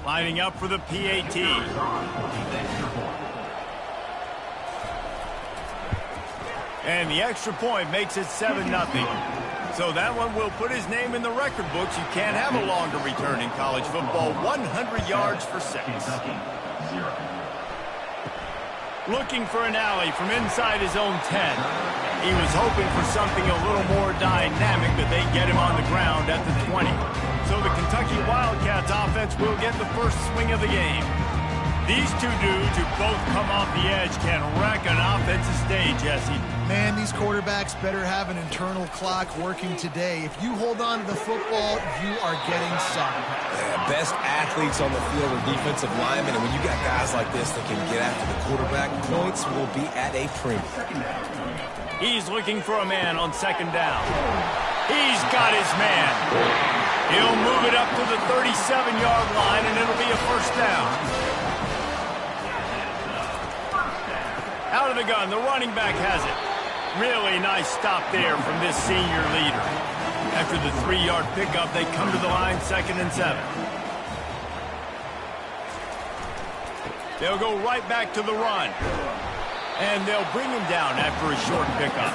Lining up for the PAT. And the extra point makes it 7-0. So that one will put his name in the record books. You can't have a longer return in college football. 100 yards for 6. Looking for an alley from inside his own 10. He was hoping for something a little more dynamic, but they get him on the ground at the 20. So the Kentucky Wildcats offense will get the first swing of the game. These two dudes who both come off the edge can wreck an offensive day, Jesse. Man, these quarterbacks better have an internal clock working today. If you hold on to the football, you are getting sucked. Yeah, best athletes on the field are defensive linemen, and when you got guys like this that can get after the quarterback, points will be at a premium. He's looking for a man on 2nd down. He's got his man. He'll move it up to the 37-yard line, and it'll be a 1st down. Out of the gun, the running back has it. Really nice stop there from this senior leader. After the 3-yard pickup, they come to the line 2nd and 7. They'll go right back to the run. And they'll bring him down after a short pickup.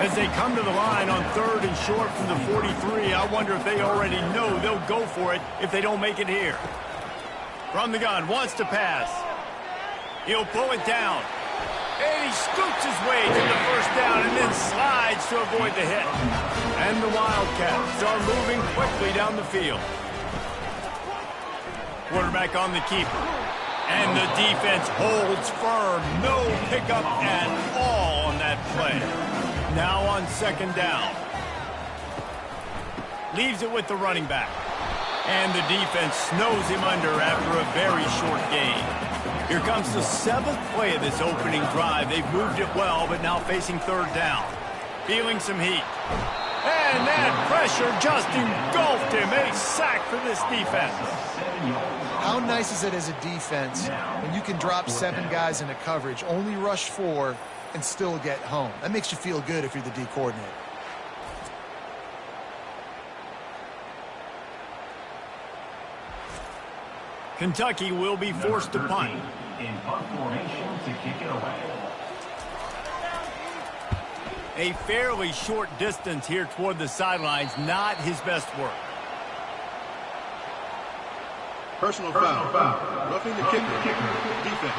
As they come to the line on 3rd and short from the 43, I wonder if they already know they'll go for it if they don't make it here. From the gun, wants to pass. He'll pull it down. And he scoops his way to the 1st down and then slides to avoid the hit. And the Wildcats are moving quickly down the field. Quarterback on the keeper. And the defense holds firm. No pickup at all on that play. Now on 2nd down. Leaves it with the running back. And the defense snows him under after a very short gain. Here comes the 7th play of this opening drive. They've moved it well, but now facing 3rd down. Feeling some heat. And that pressure just engulfed him. A sack for this defense. How nice is it as a defense when you can drop 7 guys into coverage, only rush 4, and still get home? That makes you feel good if you're the D coordinator. Kentucky will be forced to punt. In punt formation to kick it away. A fairly short distance here toward the sidelines, not his best work. Personal foul. Roughing the kicker. Defense.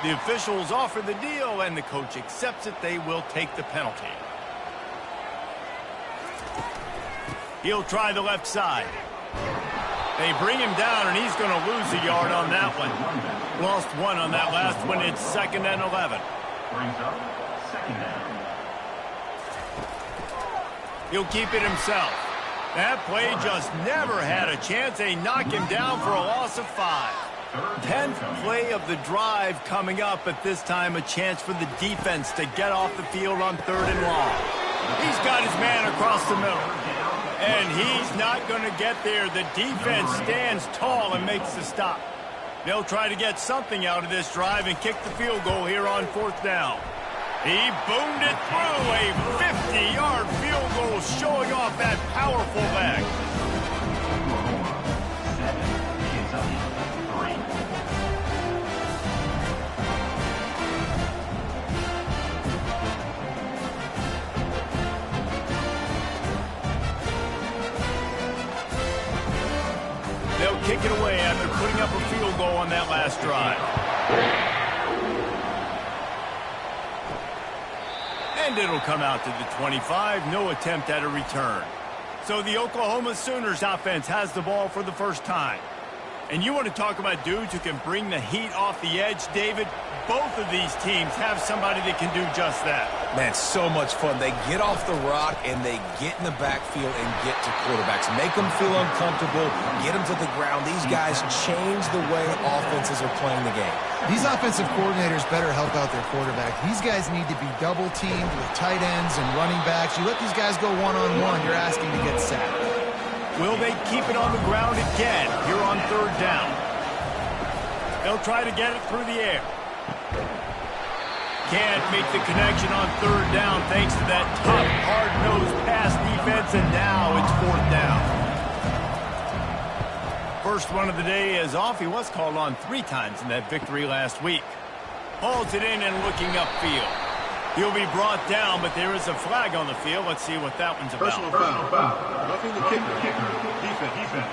The officials offer the deal, and the coach accepts it. They will take the penalty. He'll try the left side. They bring him down, and he's going to lose a yard on that one. Lost 1 on that last one. It's 2nd and 11. Brings up 2nd down. He'll keep it himself. That play just never had a chance. They knock him down for a loss of 5. 10th play of the drive coming up, but this time a chance for the defense to get off the field on 3rd and long. He's got his man across the middle. And he's not going to get there. The defense stands tall and makes the stop. They'll try to get something out of this drive and kick the field goal here on 4th down. He boomed it through. A 50-yard field goal showing off that powerful leg. They'll kick it away after putting up a field goal on that last drive. And it'll come out to the 25. No attempt at a return. So the Oklahoma Sooners offense has the ball for the first time. And you want to talk about dudes who can bring the heat off the edge, David? Both of these teams have somebody that can do just that. Man, so much fun. They get off the rock and they get in the backfield and get to quarterbacks. Make them feel uncomfortable, get them to the ground. These guys change the way offenses are playing the game. These offensive coordinators better help out their quarterback. These guys need to be double-teamed with tight ends and running backs. You let these guys go one-on-one, you're asking to get sacked. Will they keep it on the ground again here on 3rd down? They'll try to get it through the air. Can't make the connection on 3rd down thanks to that tough, hard-nosed pass defense, and now it's 4th down. first one of the day is off. He was called on 3 times in that victory last week. Hauls it in and looking upfield. He'll be brought down, but there is a flag on the field. Let's see what that one's about. Personal foul. Roughing the kicker. Defense.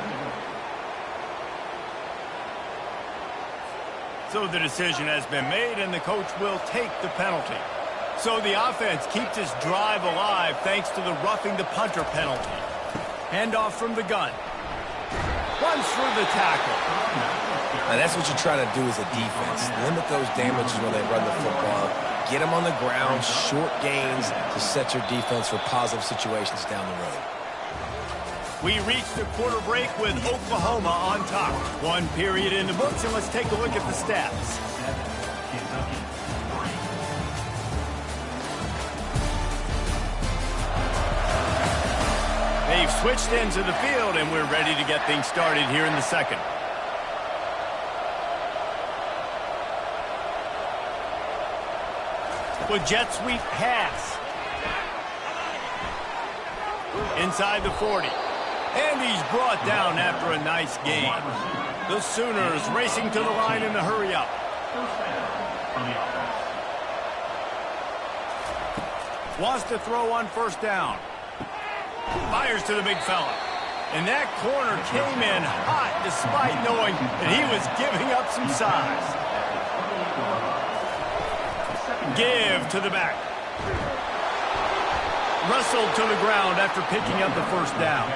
So the decision has been made, and the coach will take the penalty. So the offense keeps its drive alive thanks to the roughing the punter penalty. Handoff from the gun. Runs through the tackle. Now that's what you try to do as a defense. Limit those damages when they run the football. Get them on the ground, short gains to set your defense for positive situations down the road. We reach the quarter break with Oklahoma on top. 1 period in the books, and let's take a look at the stats. Kentucky. They've switched into the field, and we're ready to get things started here in the second. With jet sweep pass. Inside the 40. And he's brought down after a nice gain. The Sooners racing to the line in the hurry-up. Wants to throw on first down. Fires to the big fella. And that corner came in hot despite knowing that he was giving up some size. Give to the back. Wrestled to the ground after picking up the first down.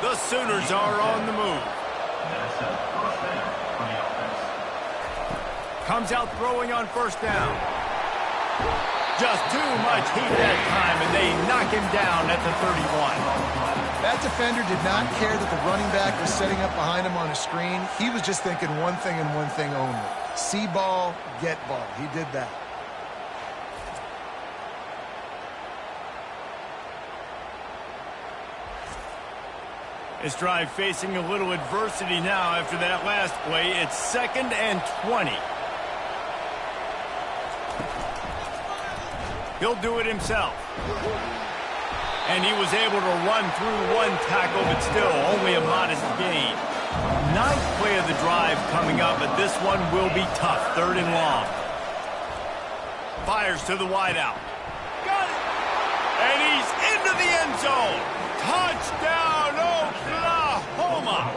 The Sooners are on the move. Comes out throwing on first down. Just too much heat that time, and they knock him down at the 31. That defender did not care that the running back was setting up behind him on a screen. He was just thinking one thing and one thing only. See ball, get ball. He did that. This drive facing a little adversity now after that last play. It's 2nd and 20. He'll do it himself. And he was able to run through 1 tackle, but still only a modest gain. 9th play of the drive coming up, but this one will be tough. 3rd and long. Fires to the wideout. Got it! And he's into the end zone. Touchdown, Oklahoma!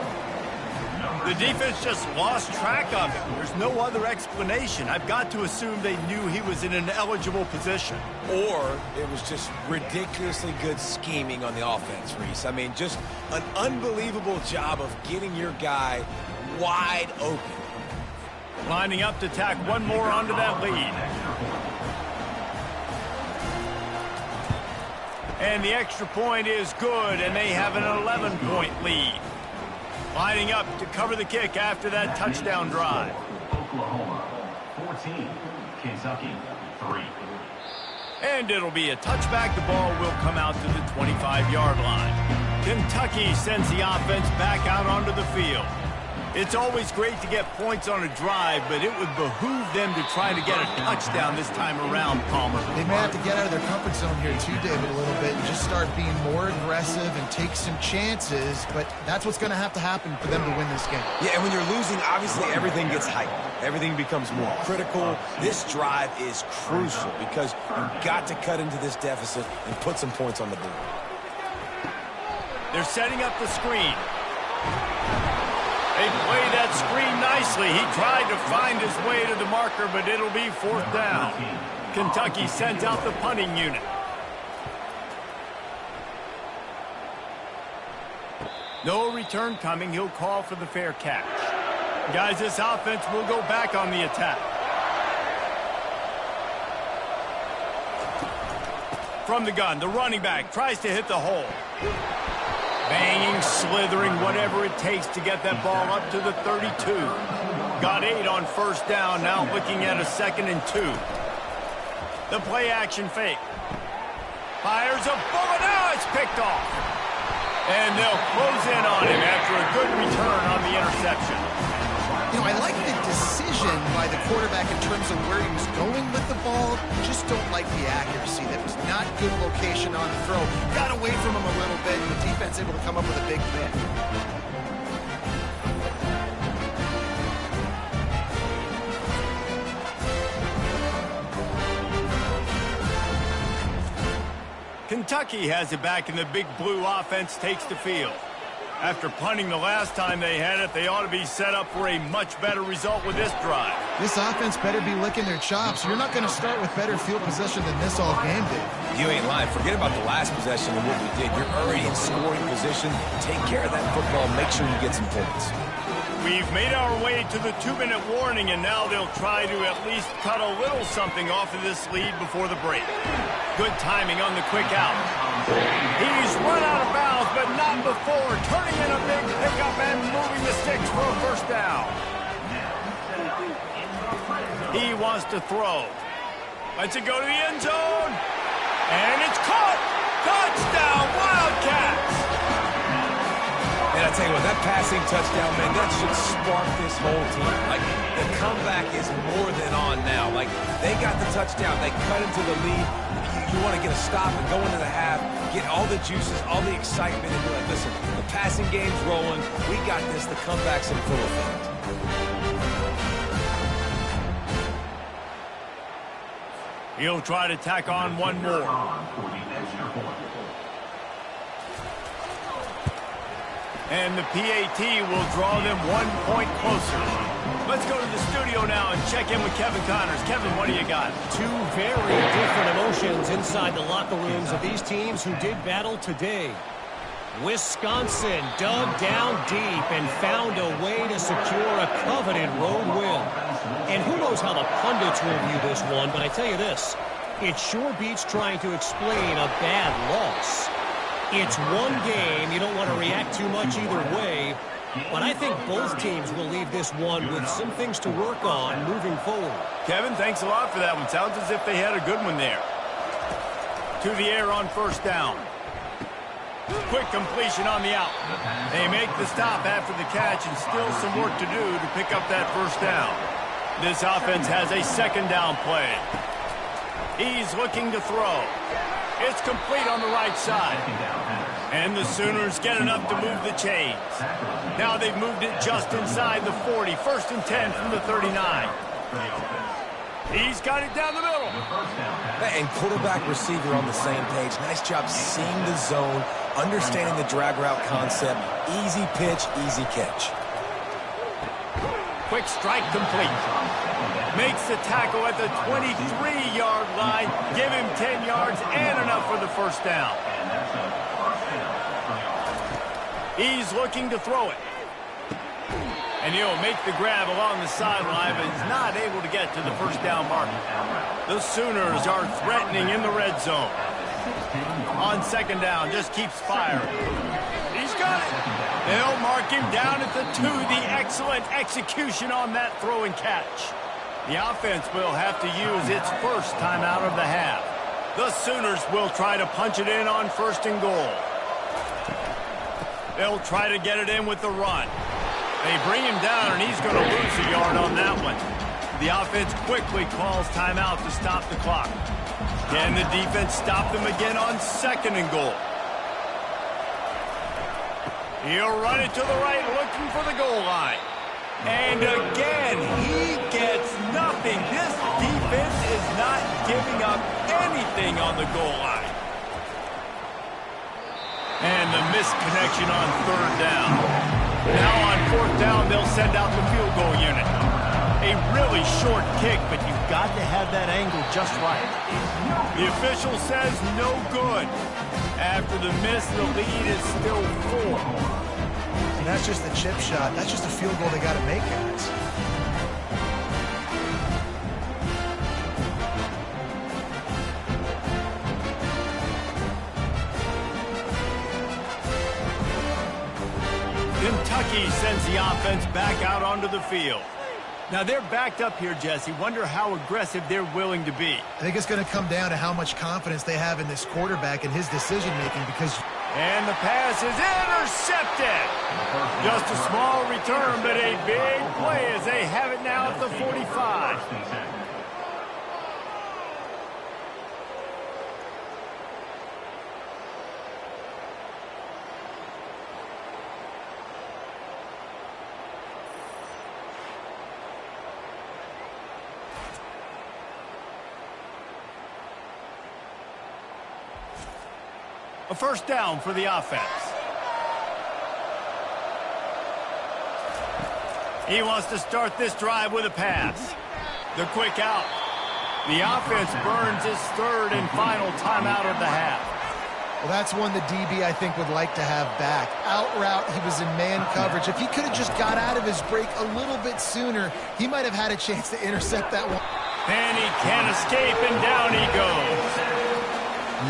The defense just lost track of him. There's no other explanation. I've got to assume they knew he was in an eligible position. Or it was just ridiculously good scheming on the offense, Reese. I mean, just an unbelievable job of getting your guy wide open. Lining up to tack one more onto that lead. And the extra point is good, and they have an 11-point lead. Lining up to cover the kick after that touchdown drive. Oklahoma 14, Kentucky 3. And it'll be a touchback. The ball will come out to the 25-yard line. Kentucky sends the offense back out onto the field. It's always great to get points on a drive, but it would behoove them to try to get a touchdown this time around, Palmer. They may have to get out of their comfort zone here too, David, a little bit and just start being more aggressive and take some chances, but that's what's going to happen for them to win this game. Yeah, and when you're losing, obviously everything gets heightened. Everything becomes more critical. This drive is crucial because you've got to cut into this deficit and put some points on the board. They're setting up the screen. They play that screen nicely. He tried to find his way to the marker, but it'll be 4th down. Kentucky sends out the punting unit. No return coming. He'll call for the fair catch. Guys, this offense will go back on the attack. From the gun, the running back tries to hit the hole. Banging, slithering, whatever it takes to get that ball up to the 32. Got 8 on first down, now looking at a 2nd and 2. The play action fake. Fires a bullet, now it's picked off. And they'll close in on him after a good return on the interception. You know, I like the decision by the quarterback in terms of where he was going with the ball. Just don't like the accuracy. That was not good location on the throw. Got away from him a little bit, and the defense able to come up with a big win. Kentucky has it back, and the big blue offense takes the field. After punting the last time they had it, they ought to be set up for a much better result with this drive. This offense better be licking their chops. You're not going to start with better field possession than this all game did. You ain't lying. Forget about the last possession and what we did. You're already in scoring position. Take care of that football. Make sure you get some points. We've made our way to the 2-minute warning, and now they'll try to at least cut a little something off of this lead before the break. Good timing on the quick out. He's run out of bounds, but not before turning in a big pickup and moving the sticks for a first down. He wants to throw. Lets it go to the end zone. And it's caught. Touchdown, Wildcats. And I tell you what, that passing touchdown, man, that should spark this whole team. Like, the comeback is more than on now. Like, they got the touchdown. They cut into the lead. You want to get a stop and go into the half, get all the juices, all the excitement, and be like, listen, the passing game's rolling. We got this. The comeback's in full effect. He'll try to tack on one more. And the PAT will draw them 1 point closer. Let's go to the studio now and check in with Kevin Connors. Kevin, what do you got? Two very different emotions inside the locker rooms of these teams who did battle today. Wisconsin dug down deep and found a way to secure a coveted road win. And who knows how the pundits will view this one, but I tell you this, it sure beats trying to explain a bad loss. It's one game. You don't want to react too much either way. But I think both teams will leave this one with some things to work on moving forward. Kevin, thanks a lot for that one. Sounds as if they had a good one there. To the air on first down. Quick completion on the out. They make the stop after the catch, and still some work to do to pick up that first down. This offense has a second down play. He's looking to throw. It's complete on the right side. And the Sooners get enough to move the chains. Now they've moved it just inside the 40. First and 10 from the 39. He's got it down the middle. And quarterback receiver on the same page. Nice job seeing the zone, understanding the drag route concept. Easy pitch, easy catch. Quick strike complete. Makes the tackle at the 23-yard line. Give him 10 yards and enough for the first down. He's looking to throw it. And he'll make the grab along the sideline, but he's not able to get to the first down mark. The Sooners are threatening in the red zone. On second down, just keeps firing. He's got it. They'll mark him down at the 2. The excellent execution on that throw and catch. The offense will have to use its first timeout of the half. The Sooners will try to punch it in on first and goal. They'll try to get it in with the run. They bring him down, and he's going to lose a yard on that one. The offense quickly calls timeout to stop the clock. Can the defense stop them again on second and goal? He'll run it to the right, looking for the goal line. And again, he gets nothing. This defense is not giving up anything on the goal line. And the missed connection on third down. Now on fourth down, they'll send out the field goal unit. A really short kick, but you've got to have that angle just right. The official says no good. After the miss, the lead is still 4. And that's just the chip shot. That's just a field goal they got to make, guys. Kentucky sends the offense back out onto the field. Now they're backed up here, Jesse. Wonder how aggressive they're willing to be. I think it's going to come down to how much confidence they have in this quarterback and his decision-making because... And the pass is intercepted. Just a small return, but a big play as they have it now at the 45. A first down for the offense. He wants to start this drive with a pass. The quick out. The offense burns its third and final timeout of the half. Well, that's one the DB, I think, would like to have back. Out route, he was in man coverage. If he could have just got out of his break a little bit sooner, he might have had a chance to intercept that one. And he can't escape, and down he goes.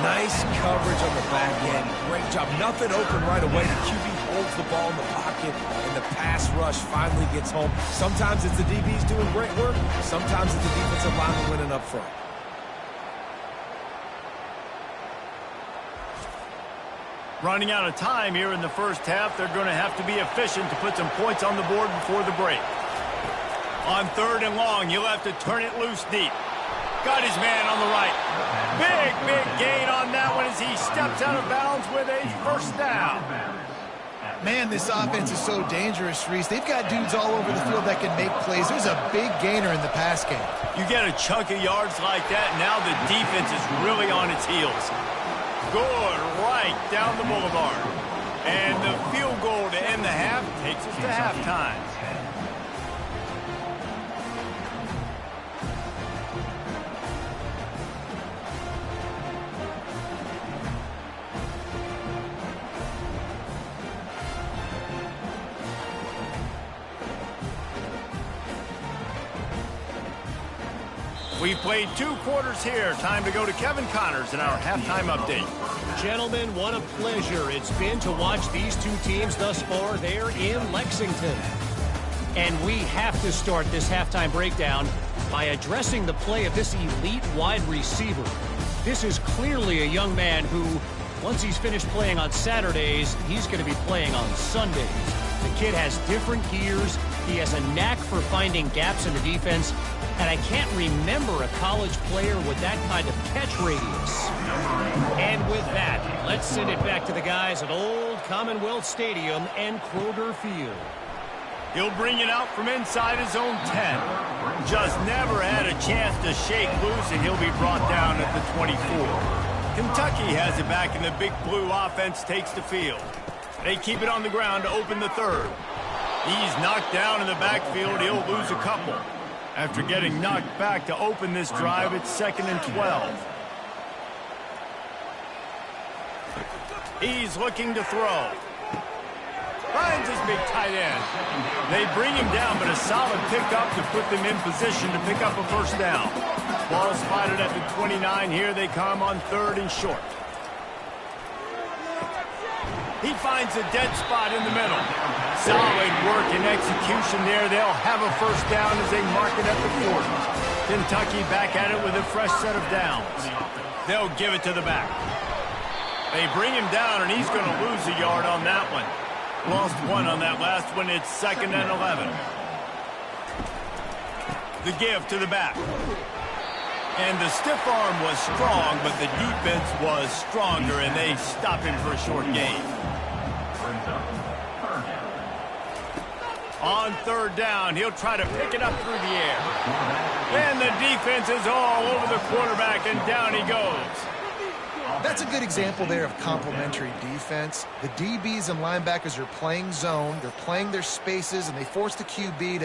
Nice coverage on the back end. Great job. Nothing open right away. The QB holds the ball in the pocket, and the pass rush finally gets home. Sometimes it's the DBs doing great work. Sometimes it's the defensive lineman winning up front. Running out of time here in the first half. They're going to have to be efficient to put some points on the board before the break. On third and long, he'll have to turn it loose deep. Got his man on the right. Big gain on that one as he steps out of bounds with a first down. Man, this offense is so dangerous, Reese. They've got dudes all over the field that can make plays. There's a big gainer in the pass game. You get a chunk of yards like that, now the defense is really on its heels. Good right down the boulevard. And the field goal to end the half takes us to halftime. We've played 2 quarters here. Time to go to Kevin Connors in our halftime update. Gentlemen, what a pleasure it's been to watch these two teams thus far there in Lexington. And we have to start this halftime breakdown by addressing the play of this elite wide receiver. This is clearly a young man who, once he's finished playing on Saturdays, he's going to be playing on Sundays. The kid has different gears. He has a knack for finding gaps in the defense. And I can't remember a college player with that kind of catch radius. And with that, let's send it back to the guys at Old Commonwealth Stadium and Kroger Field. He'll bring it out from inside his own 10. Just never had a chance to shake loose, and he'll be brought down at the 24. Kentucky has it back, and the Big Blue offense takes the field. They keep it on the ground to open the third. He's knocked down in the backfield. He'll lose a couple. After getting knocked back to open this drive, it's 2nd and 12. He's looking to throw. Finds his big tight end. They bring him down, but a solid pickup to put them in position to pick up a first down. Ball spotted at the 29. Here they come on 3rd and short. He finds a dead spot in the middle. Solid work and execution there. They'll have a first down as they mark it at the 40. Kentucky back at it with a fresh set of downs. They'll give it to the back. They bring him down, and he's going to lose a yard on that one. Lost 1 on that last one. It's 2nd and 11. The give to the back. And the stiff arm was strong, but the defense was stronger, and they stop him for a short gain. On 3rd down, he'll try to pick it up through the air. And the defense is all over the quarterback, and down he goes. That's a good example there of complementary defense. The DBs and linebackers are playing zone. They're playing their spaces, and they force the QB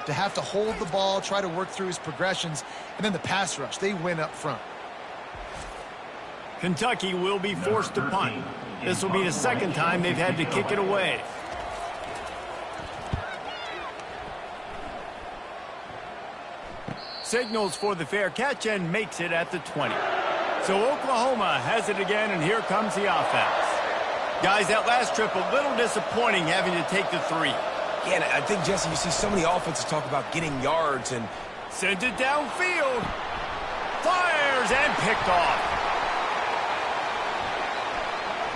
to have to hold the ball, try to work through his progressions, and then the pass rush. They win up front. Kentucky will be forced to punt. This will be the 2nd time they've had to kick it away. Signals for the fair catch and makes it at the 20. So Oklahoma has it again, and here comes the offense. Guys, that last trip a little disappointing having to take the 3. Yeah, and I think, Jesse, you see so many offenses talk about getting yards and... Sends it downfield. Fires and picked off.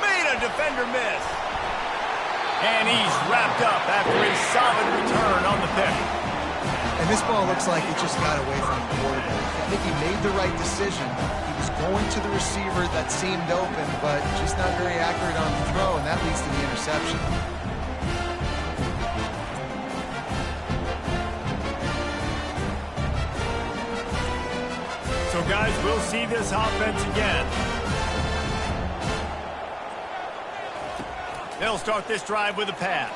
Made a defender miss. And he's wrapped up after a solid return on the pick. And this ball looks like it just got away from the quarterback. I think he made the right decision. He was going to the receiver that seemed open, but just not very accurate on the throw, and that leads to the interception. So, guys, we'll see this offense again. They'll start this drive with a pass.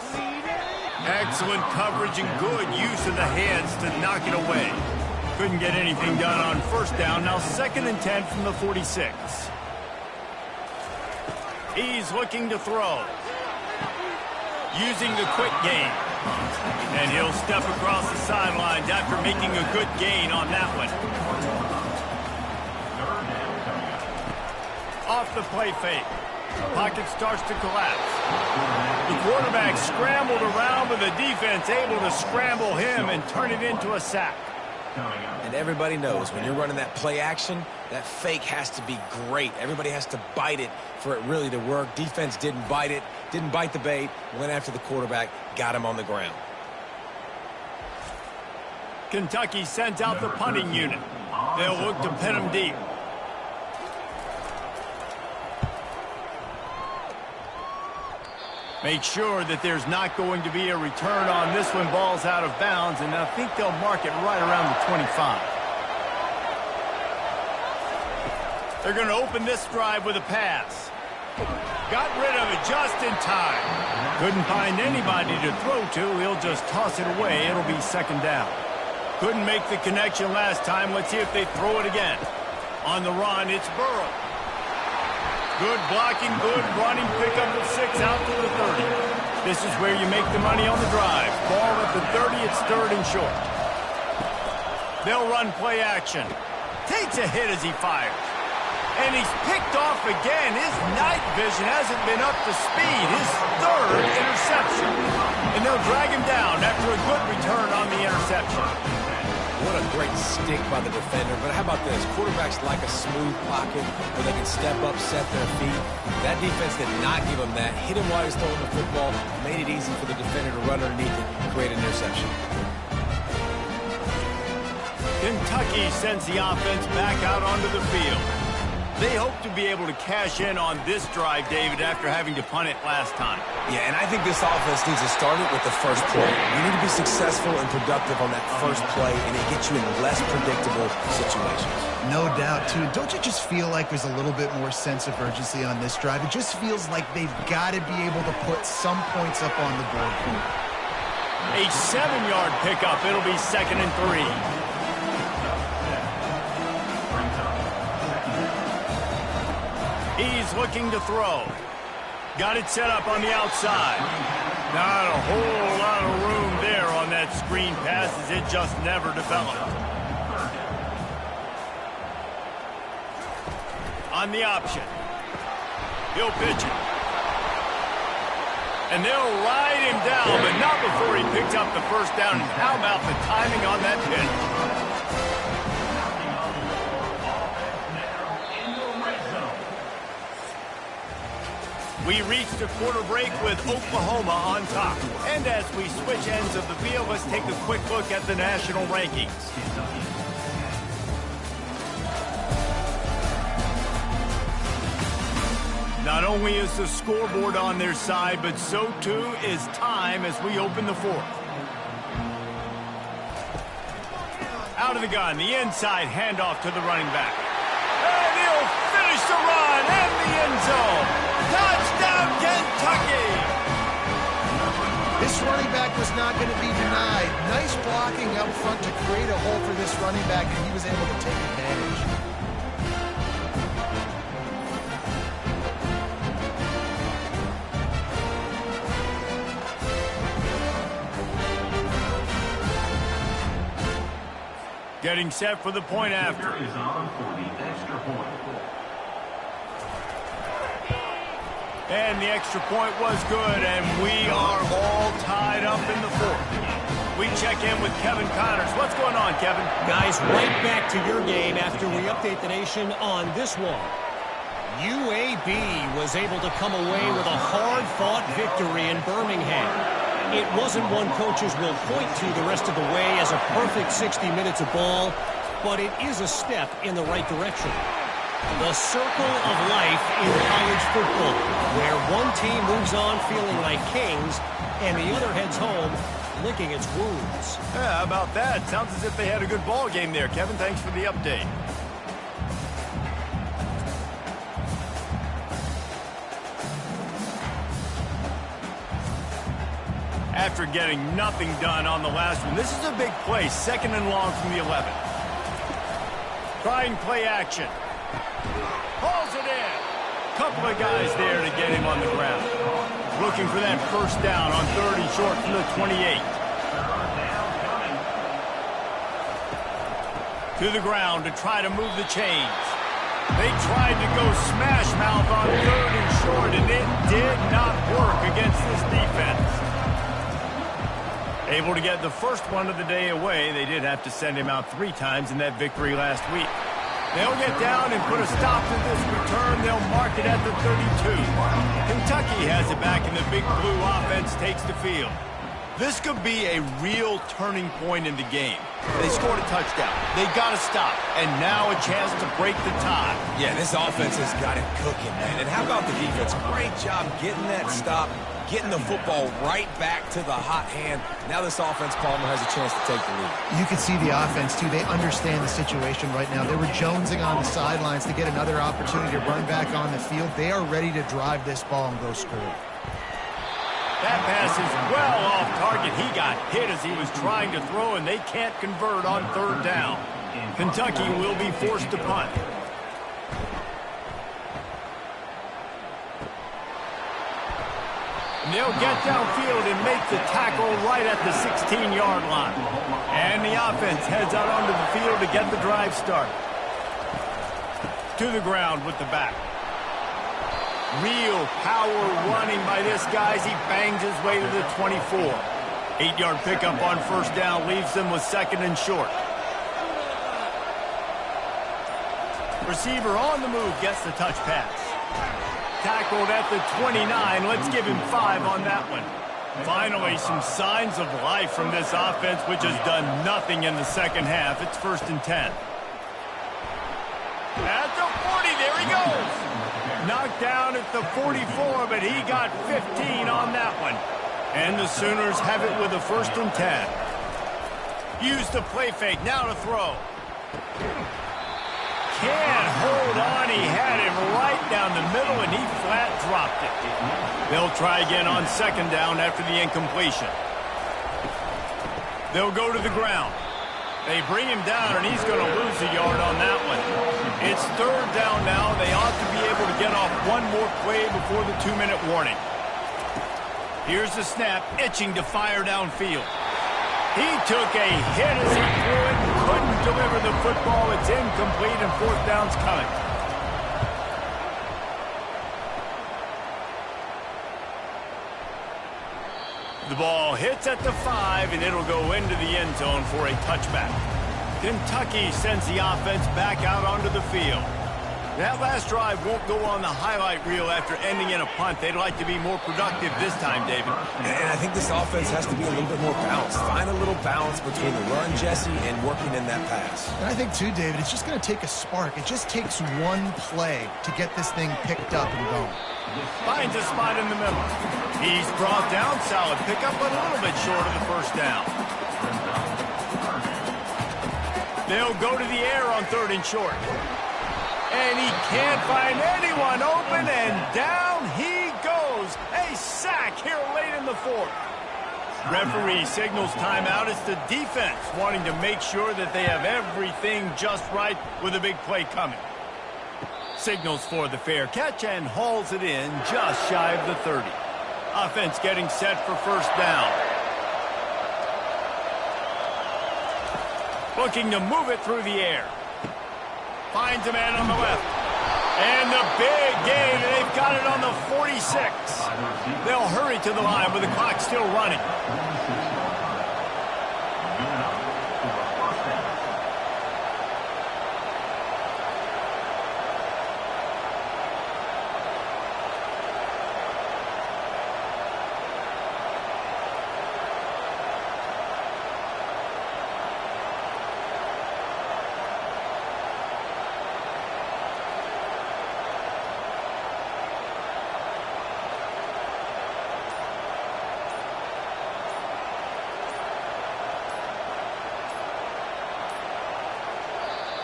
Excellent coverage and good use of the hands to knock it away. Couldn't get anything done on first down. Now 2nd and 10 from the 46. He's looking to throw. Using the quick game. And he'll step across the sidelines after making a good gain on that one. Off the play fake. Pocket starts to collapse. The quarterback scrambled around, but the defense able to scramble him and turn it into a sack. And everybody knows when you're running that play action, that fake has to be great. Everybody has to bite it for it really to work. Defense didn't bite it, didn't bite the bait, went after the quarterback, got him on the ground. Kentucky sends out the punting unit. They'll look to pin him deep. Make sure that there's not going to be a return on this one. Ball's out of bounds, and I think they'll mark it right around the 25. They're going to open this drive with a pass. Got rid of it just in time. Couldn't find anybody to throw to. He'll just toss it away. It'll be 2nd down. Couldn't make the connection last time. Let's see if they throw it again. On the run, it's Burrow. Good blocking, good running, pickup of 6 out to the 30. This is where you make the money on the drive. Ball at the 30, it's 3rd and short. They'll run play action. Takes a hit as he fires. And he's picked off again. His night vision hasn't been up to speed. His 3rd interception. And they'll drag him down after a good return on the interception. What a great stick by the defender. But how about this? Quarterbacks like a smooth pocket where they can step up, set their feet. That defense did not give him that. Hit him while he's throwing the football. Made it easy for the defender to run underneath and create an interception. Kentucky sends the offense back out onto the field. They hope to be able to cash in on this drive, David, after having to punt it last time. Yeah, and I think this offense needs to start it with the first play. You need to be successful and productive on that first play, and it gets you in less predictable situations. No doubt, too. Don't you just feel like there's a little bit more sense of urgency on this drive? It just feels like they've got to be able to put some points up on the board. A 7-yard pickup. It'll be 2nd and 3. He's looking to throw. Got it set up on the outside. Not a whole lot of room there on that screen pass as it just never developed. On the option. He'll pitch it. And they'll ride him down, but not before he picks up the first down. And how about the timing on that pitch? We reached a quarter break with Oklahoma on top. And as we switch ends of the field, let's take a quick look at the national rankings. Not only is the scoreboard on their side, but so too is time as we open the 4th. Out of the gun, the inside handoff to the running back. And he'll finish the run and the end zone. Touchdown, Kentucky! This running back was not going to be denied. Nice blocking up front to create a hole for this running back, and he was able to take advantage. Getting set for the point after. Is on for the extra point. And the extra point was good, and we are all tied up in the 4th. We check in with Kevin Connors. What's going on, Kevin? Guys, right back to your game after we update the nation on this one. UAB was able to come away with a hard-fought victory in Birmingham. It wasn't one coaches will point to the rest of the way as a perfect 60 minutes of ball, but it is a step in the right direction. The circle of life in college football, where one team moves on feeling like kings and the other heads home licking its wounds. Yeah, how about that? Sounds as if they had a good ball game there, Kevin. Thanks for the update. After getting nothing done on the last one, this is a big play, 2nd and long from the 11. Trying play action. Hauls it in. Couple of guys there to get him on the ground. Looking for that first down on 3rd and short from the 28. To the ground to try to move the chains. They tried to go smash mouth on 3rd and short, and it did not work against this defense. Able to get the first one of the day away. They did have to send him out 3 times in that victory last week. They'll get down and put a stop to this return. They'll mark it at the 32. Kentucky has it back, and the Big Blue offense takes the field. This could be a real turning point in the game. They scored a touchdown. They got to stop. And now a chance to break the tie. Yeah, this offense has got it cooking, man. And how about the defense? Great job getting that stop, getting the football right back to the hot hand. Now this offense, Palmer, has a chance to take the lead. You can see the offense, too. They understand the situation right now. They were jonesing on the sidelines to get another opportunity to run back on the field. They are ready to drive this ball and go score. That pass is well off target. He got hit as he was trying to throw, and they can't convert on 3rd down. Kentucky will be forced to punt. And they'll get downfield and make the tackle right at the 16-yard line. And the offense heads out onto the field to get the drive started. To the ground with the back. Real power running by this guy as he bangs his way to the 24. 8-yard pickup on 1st down leaves them with 2nd and short. Receiver on the move gets the touch pass. Tackled at the 29. Let's give him 5 on that one. Finally, some signs of life from this offense, which has done nothing in the second half. It's 1st and 10. At the 40, there he goes. Knocked down at the 44, but he got 15 on that one. And the Sooners have it with a 1st and 10. Use the play fake, now to throw. Can't hold on, he had him right down the middle, and he flat dropped it. They'll try again on 2nd down after the incompletion. They'll go to the ground. They bring him down, and he's going to lose a yard on that one. It's 3rd down now. They ought to be able to get off one more play before the 2-minute warning. Here's the snap, itching to fire downfield. He took a hit as he threw it, couldn't deliver the football. It's incomplete, and 4th down's coming. The ball hits at the 5, and it'll go into the end zone for a touchback. Kentucky sends the offense back out onto the field. That last drive won't go on the highlight reel after ending in a punt. They'd like to be more productive this time, David. And I think this offense has to be a little bit more balanced. Find a little balance between the run, Jesse, and working in that pass. And I think, too, David, it's just going to take a spark. It just takes one play to get this thing picked up and going. Finds a spot in the middle. He's brought down. Solid pickup, but a little bit short of the 1st down. They'll go to the air on 3rd and short. And he can't find anyone open, and down he goes. A sack here late in the 4th. Referee signals timeout. It's the defense wanting to make sure that they have everything just right with a big play coming. Signals for the fair catch and hauls it in just shy of the 30. Offense getting set for 1st down. Looking to move it through the air. Finds a man on the left. And the big gain. They've got it on the 46. They'll hurry to the line with the clock still running.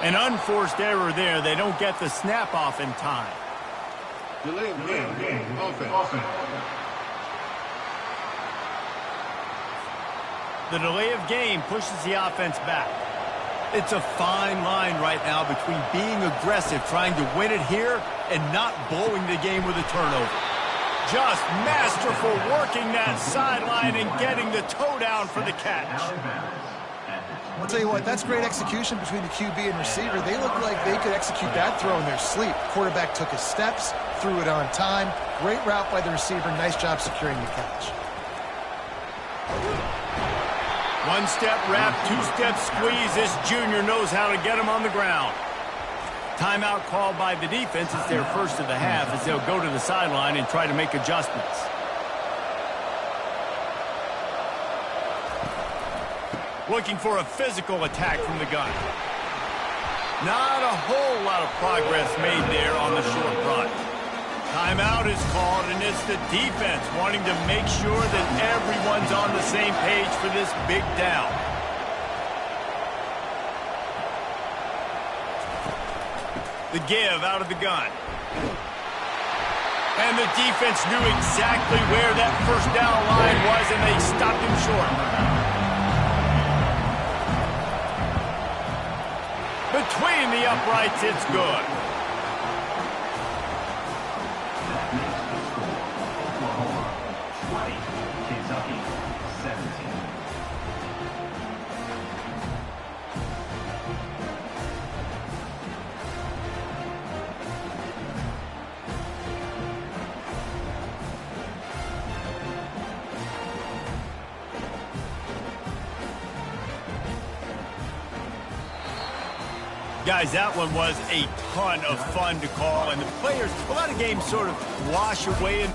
An unforced error there. They don't get the snap off in time. Delay game. Offense. The delay of game pushes the offense back. It's a fine line right now between being aggressive, trying to win it here, and not blowing the game with a turnover. Just masterful working that sideline and getting the toe down for the catch. I'll tell you what, that's great execution between the QB and receiver. They look like they could execute that throw in their sleep. Quarterback took his steps, threw it on time. Great route by the receiver. Nice job securing the catch. One-step wrap, two-step squeeze. This junior knows how to get him on the ground. Timeout called by the defense. It's their first of the half as they'll go to the sideline and try to make adjustments. Looking for a physical attack from the gun. Not a whole lot of progress made there on the short run. Timeout is called, and it's the defense wanting to make sure that everyone's on the same page for this big down. The give out of the gun. And the defense knew exactly where that first down line was, and they stopped him short. Between the uprights, it's good. Kentucky 17. Guys, that one was a ton of fun to call, and the players, a lot of games sort of wash away.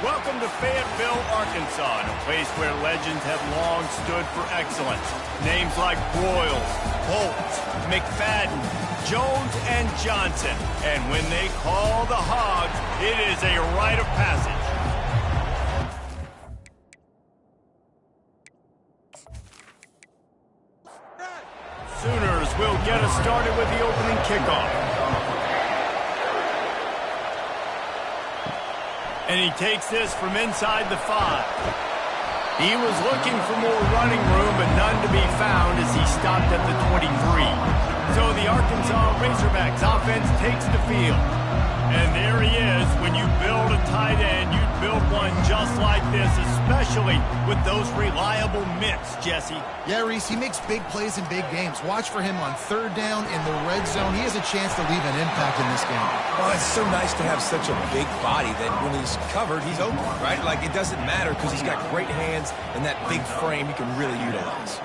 Welcome to Fayetteville, Arkansas, a place where legends have long stood for excellence. Names like Broyles, Holt, McFadden, Jones, and Johnson. And when they call the Hogs, it is a rite of passage. Sooners will get us started with the opening kickoff. And he takes this from inside the 5. He was looking for more running room, but none to be found as he stopped at the 23. So the Arkansas Razorbacks offense takes the field. And there he is. When you build a tight end, you build one just like this, especially with those reliable mitts, Jesse. Yeah, Reese, he makes big plays in big games. Watch for him on third down in the red zone. He has a chance to leave an impact in this game. Well, it's so nice to have such a big body that when he's covered, he's open, right? Like, it doesn't matter because he's got great hands and that big frame he can really utilize.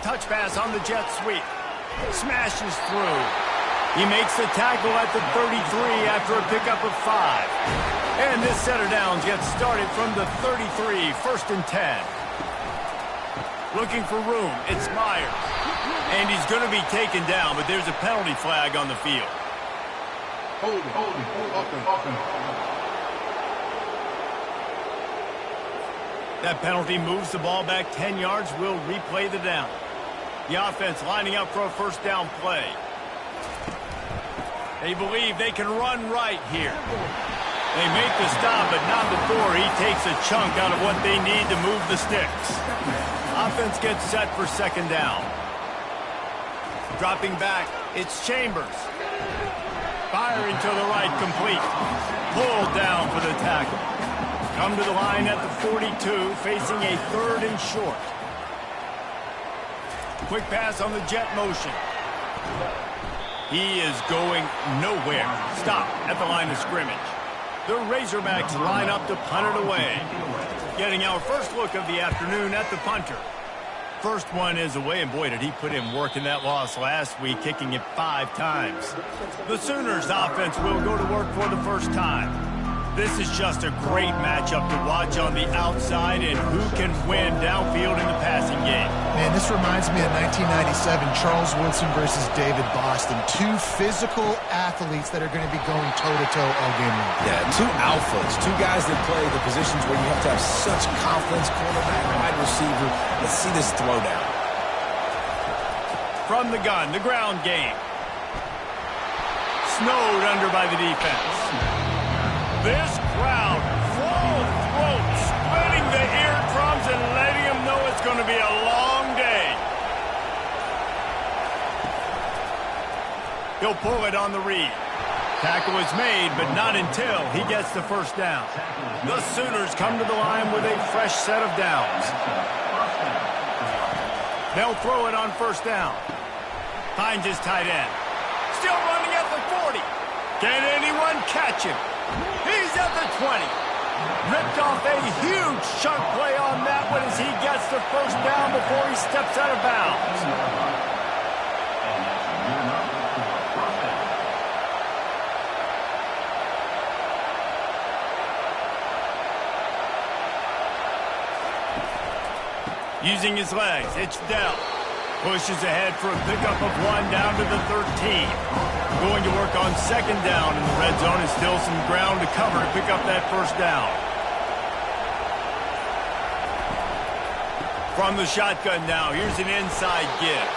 Touch pass on the jet sweep. Smashes through. He makes the tackle at the 33 after a pickup of 5. And this set of downs gets started from the 33, 1st and 10. Looking for room, it's Myers. And he's going to be taken down, but there's a penalty flag on the field. Hold it. That penalty moves the ball back 10 yards. We'll replay the down. The offense lining up for a first down play. They believe they can run right here. They make the stop, but not before he takes a chunk out of what they need to move the sticks. Offense gets set for second down. Dropping back, It's Chambers. Firing to the right, complete. Pulled down for the tackle. Come to the line at the 42, facing a 3rd and short. Quick pass on the jet motion. He is going nowhere. Stop at the line of scrimmage. The Razorbacks line up to punt it away. Getting our first look of the afternoon at the punter. First one is away, and boy, did he put in work in that loss last week, kicking it 5 times. The Sooners offense will go to work for the first time. This is just a great matchup to watch on the outside, and who can win downfield in the passing game. Man, this reminds me of 1997, Charles Woodson versus David Boston. 2 physical athletes that are going to be going toe-to-toe all game long. Yeah, 2 alphas, 2 guys that play the positions where you have to have such confidence, quarterback, wide receiver. Let's see this throwdown. From the gun, the ground game. Snowed under by the defense. This crowd, full throat, splitting the eardrums and letting them know it's going to be a long day. He'll pull it on the read. Tackle is made, but not until he gets the first down. The Sooners come to the line with a fresh set of downs. They'll throw it on first down. Finds his tight end. Still running at the 40. Can anyone catch him? He's at the 20. Ripped off a huge chunk play on that one as he gets the first down before he steps out of bounds. Using his legs, it's Dell. Pushes ahead for a pickup of 1 down to the 13. Going to work on second down in the red zone, and still some ground to cover to pick up that first down. From the shotgun now, here's an inside give.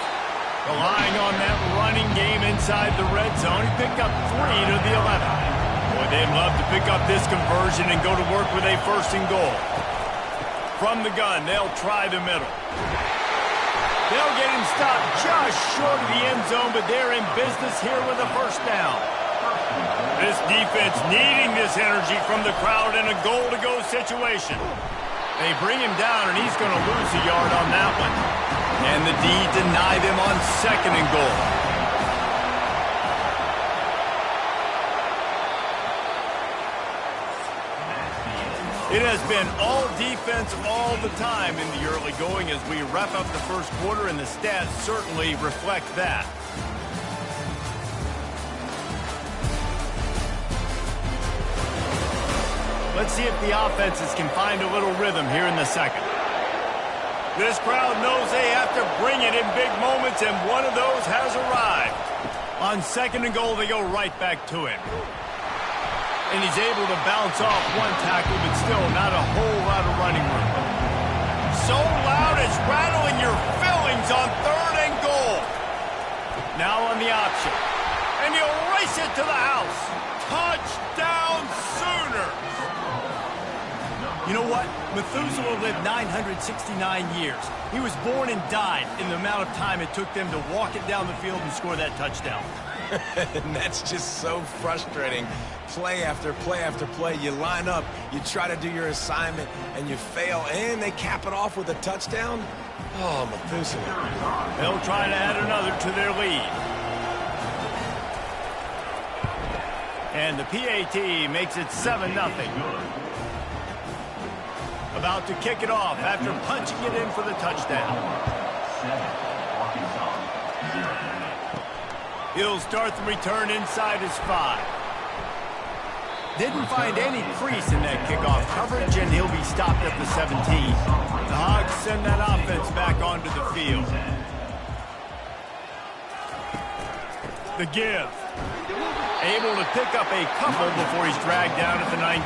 Relying on that running game inside the red zone, he picked up 3 to the 11. Boy, they'd love to pick up this conversion and go to work with a 1st and goal. From the gun, they'll try the middle. They'll get him stopped just short of the end zone, but they're in business here with a first down. This defense needing this energy from the crowd in a goal-to-go situation. They bring him down, and he's going to lose a yard on that one. And the D deny them on 2nd and goal. It has been all defense all the time in the early going as we wrap up the first quarter, and the stats certainly reflect that. Let's see if the offenses can find a little rhythm here in the second. This crowd knows they have to bring it in big moments, and one of those has arrived. On 2nd and goal, they go right back to him. And he's able to bounce off 1 tackle, but still not a whole lot of running room. So loud it's rattling your fillings on 3rd and goal. Now on the option. And he'll race it to the house. Touchdown Sooners! You know what? Methuselah lived 969 years. He was born and died in the amount of time it took them to walk it down the field and score that touchdown. And that's just so frustrating. Play after play after play. You line up, you try to do your assignment, and you fail, and they cap it off with a touchdown? Oh, Methuselah. They'll try to add another to their lead. And the PAT makes it 7-0. About to kick it off after punching it in for the touchdown. He'll start the return inside his 5. Didn't find any crease in that kickoff coverage, and he'll be stopped at the 17. The Hogs send that offense back onto the field. The give. Able to pick up a couple before he's dragged down at the 19.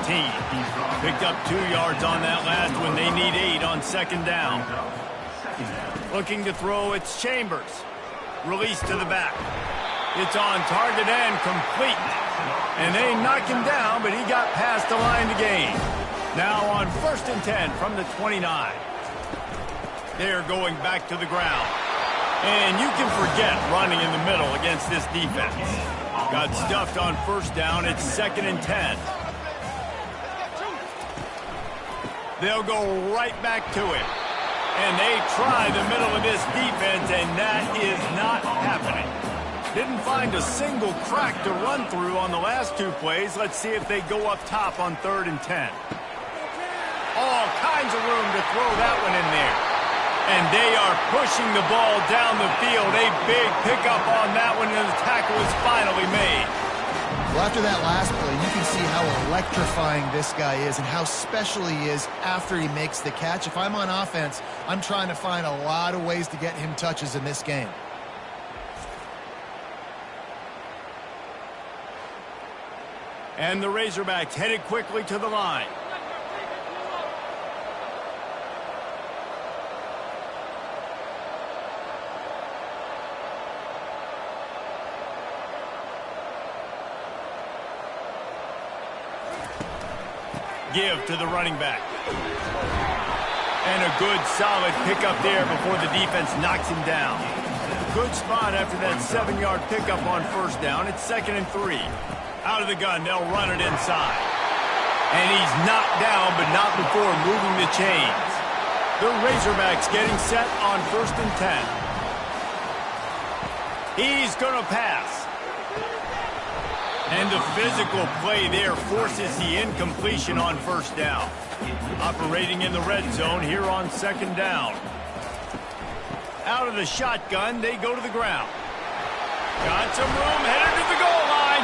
Picked up 2 yards on that last one. They need 8 on 2nd down. Looking to throw, it's Chambers. Release to the back. It's on target and complete. And they knock him down, but he got past the line to gain. Now on 1st and 10 from the 29. They're going back to the ground. And you can forget running in the middle against this defense. Got stuffed on first down. It's 2nd and 10. They'll go right back to it. And they try the middle of this defense, and that is not happening. Didn't find a single crack to run through on the last 2 plays. Let's see if they go up top on 3rd and 10. All kinds of room to throw that one in there. And they are pushing the ball down the field. A big pickup on that one, and the tackle is finally made. Well, after that last play, you can see how electrifying this guy is and how special he is after he makes the catch. If I'm on offense, I'm trying to find a lot of ways to get him touches in this game. And the Razorbacks headed quickly to the line. Give to the running back. And a good solid pickup there before the defense knocks him down. Good spot after that 7-yard pickup on first down. It's 2nd and 3. Out of the gun, they'll run it inside. And he's knocked down, but not before moving the chains. The Razorbacks getting set on 1st and 10. He's going to pass. And the physical play there forces the incompletion on first down. Operating in the red zone here on 2nd down. Out of the shotgun, they go to the ground. Got some room, headed to the goal line.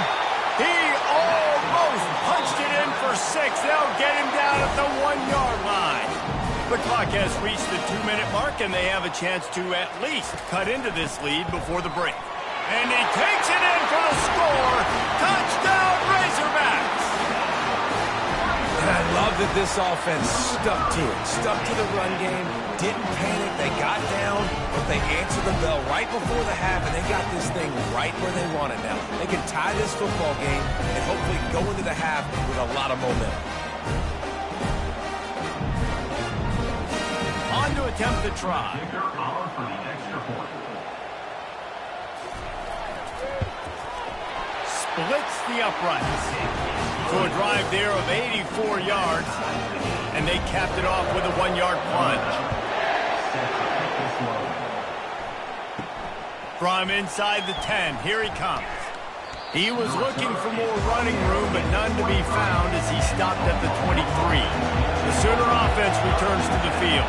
He almost punched it in for 6. They'll get him down at the 1-yard line. The clock has reached the 2-minute mark, and they have a chance to at least cut into this lead before the break. And he takes it in for the score. Touchdown, Razorbacks! And I love that this offense stuck to it. Stuck to the run game. Didn't panic. They got down, but they answered the bell right before the half, and they got this thing right where they want it now. They can tie this football game and hopefully go into the half with a lot of momentum. On to attempt the try. For the extra point. Splits the uprights. So a drive there of 84 yards, and they capped it off with a 1-yard plunge. From inside the 10, here he comes. He was looking for more running room, but none to be found as he stopped at the 23. The Sooner offense returns to the field.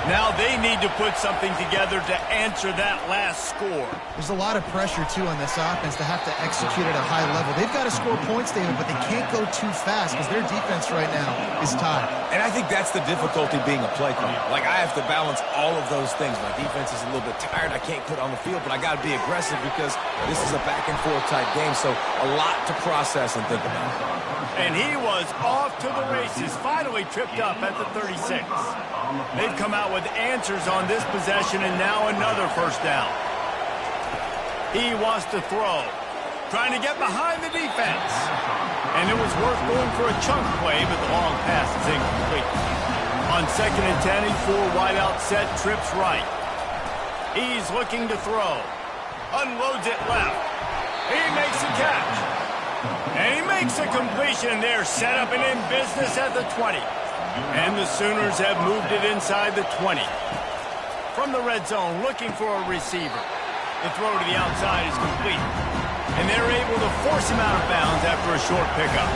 Now they need to put something together to answer that last score. There's a lot of pressure, too, on this offense to have to execute at a high level. They've got to score points, David, but they can't go too fast because their defense right now is tired. And I think that's the difficulty being a play caller. Like, I have to balance all of those things. My defense is a little bit tired. I can't put on the field, but I got to be aggressive because this is a back-and-forth type game, so a lot to process and think about. And he was off to the races, finally tripped up at the 36. They've come out with answers on this possession, and now another first down. He wants to throw, trying to get behind the defense. And it was worth going for a chunk play, but the long pass is incomplete. On 2nd and 10, a 4 wideout set, trips right. He's looking to throw. Unloads it left. He makes the catch. And he makes a completion there, set up and in business at the 20. And the Sooners have moved it inside the 20. From the red zone, looking for a receiver. The throw to the outside is complete. And they're able to force him out of bounds after a short pickup.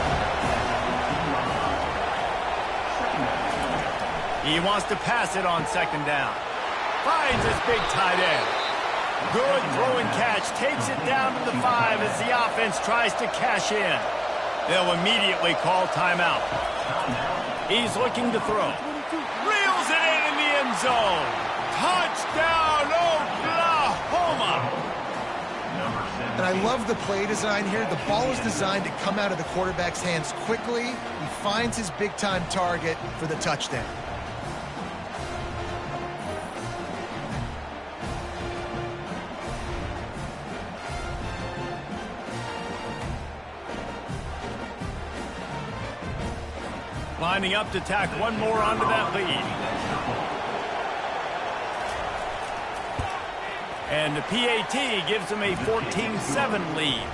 He wants to pass it on 2nd down. Finds his big tight end. Good throw and catch. Takes it down to the 5 as the offense tries to cash in. They'll immediately call timeout. He's looking to throw. Reels it in the end zone. Touchdown, Oklahoma! And I love the play design here. The ball is designed to come out of the quarterback's hands quickly. He finds his big-time target for the touchdown. Lining up to tack one more onto that lead. And the PAT gives them a 14-7 lead.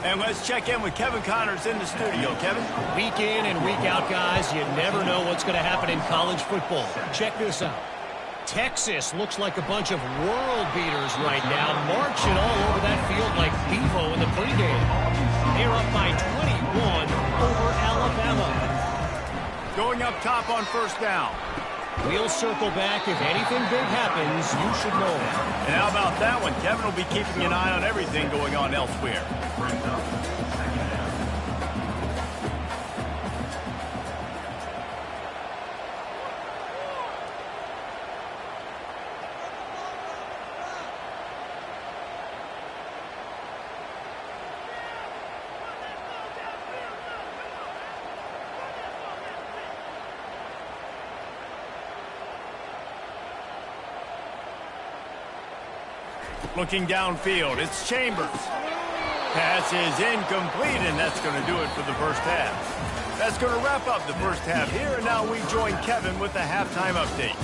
And let's check in with Kevin Connors in the studio. Kevin? Week in and week out, guys, you never know what's going to happen in college football. Check this out. Texas looks like a bunch of world beaters right now, marching all over that field like Bevo in the pregame. They're up by 21 over Alabama. Going up top on first down. We'll circle back. If anything big happens, you should know that. And how about that one? Kevin will be keeping an eye on everything going on elsewhere. Looking downfield, it's Chambers. Pass is incomplete, and that's going to do it for the first half. That's going to wrap up the first half here, and now we join Kevin with the halftime update.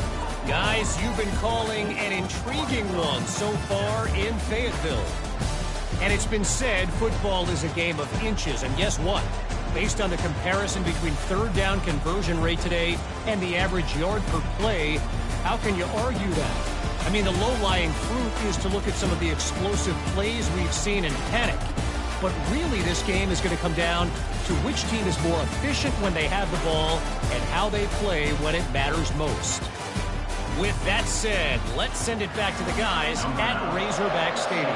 Guys, you've been calling an intriguing one so far in Fayetteville. And it's been said football is a game of inches, and guess what? Based on the comparison between third down conversion rate today and the average yard per play, how can you argue that? I mean, the low-lying fruit is to look at some of the explosive plays we've seen and panic. But really, this game is going to come down to which team is more efficient when they have the ball and how they play when it matters most. With that said, let's send it back to the guys at Razorback Stadium.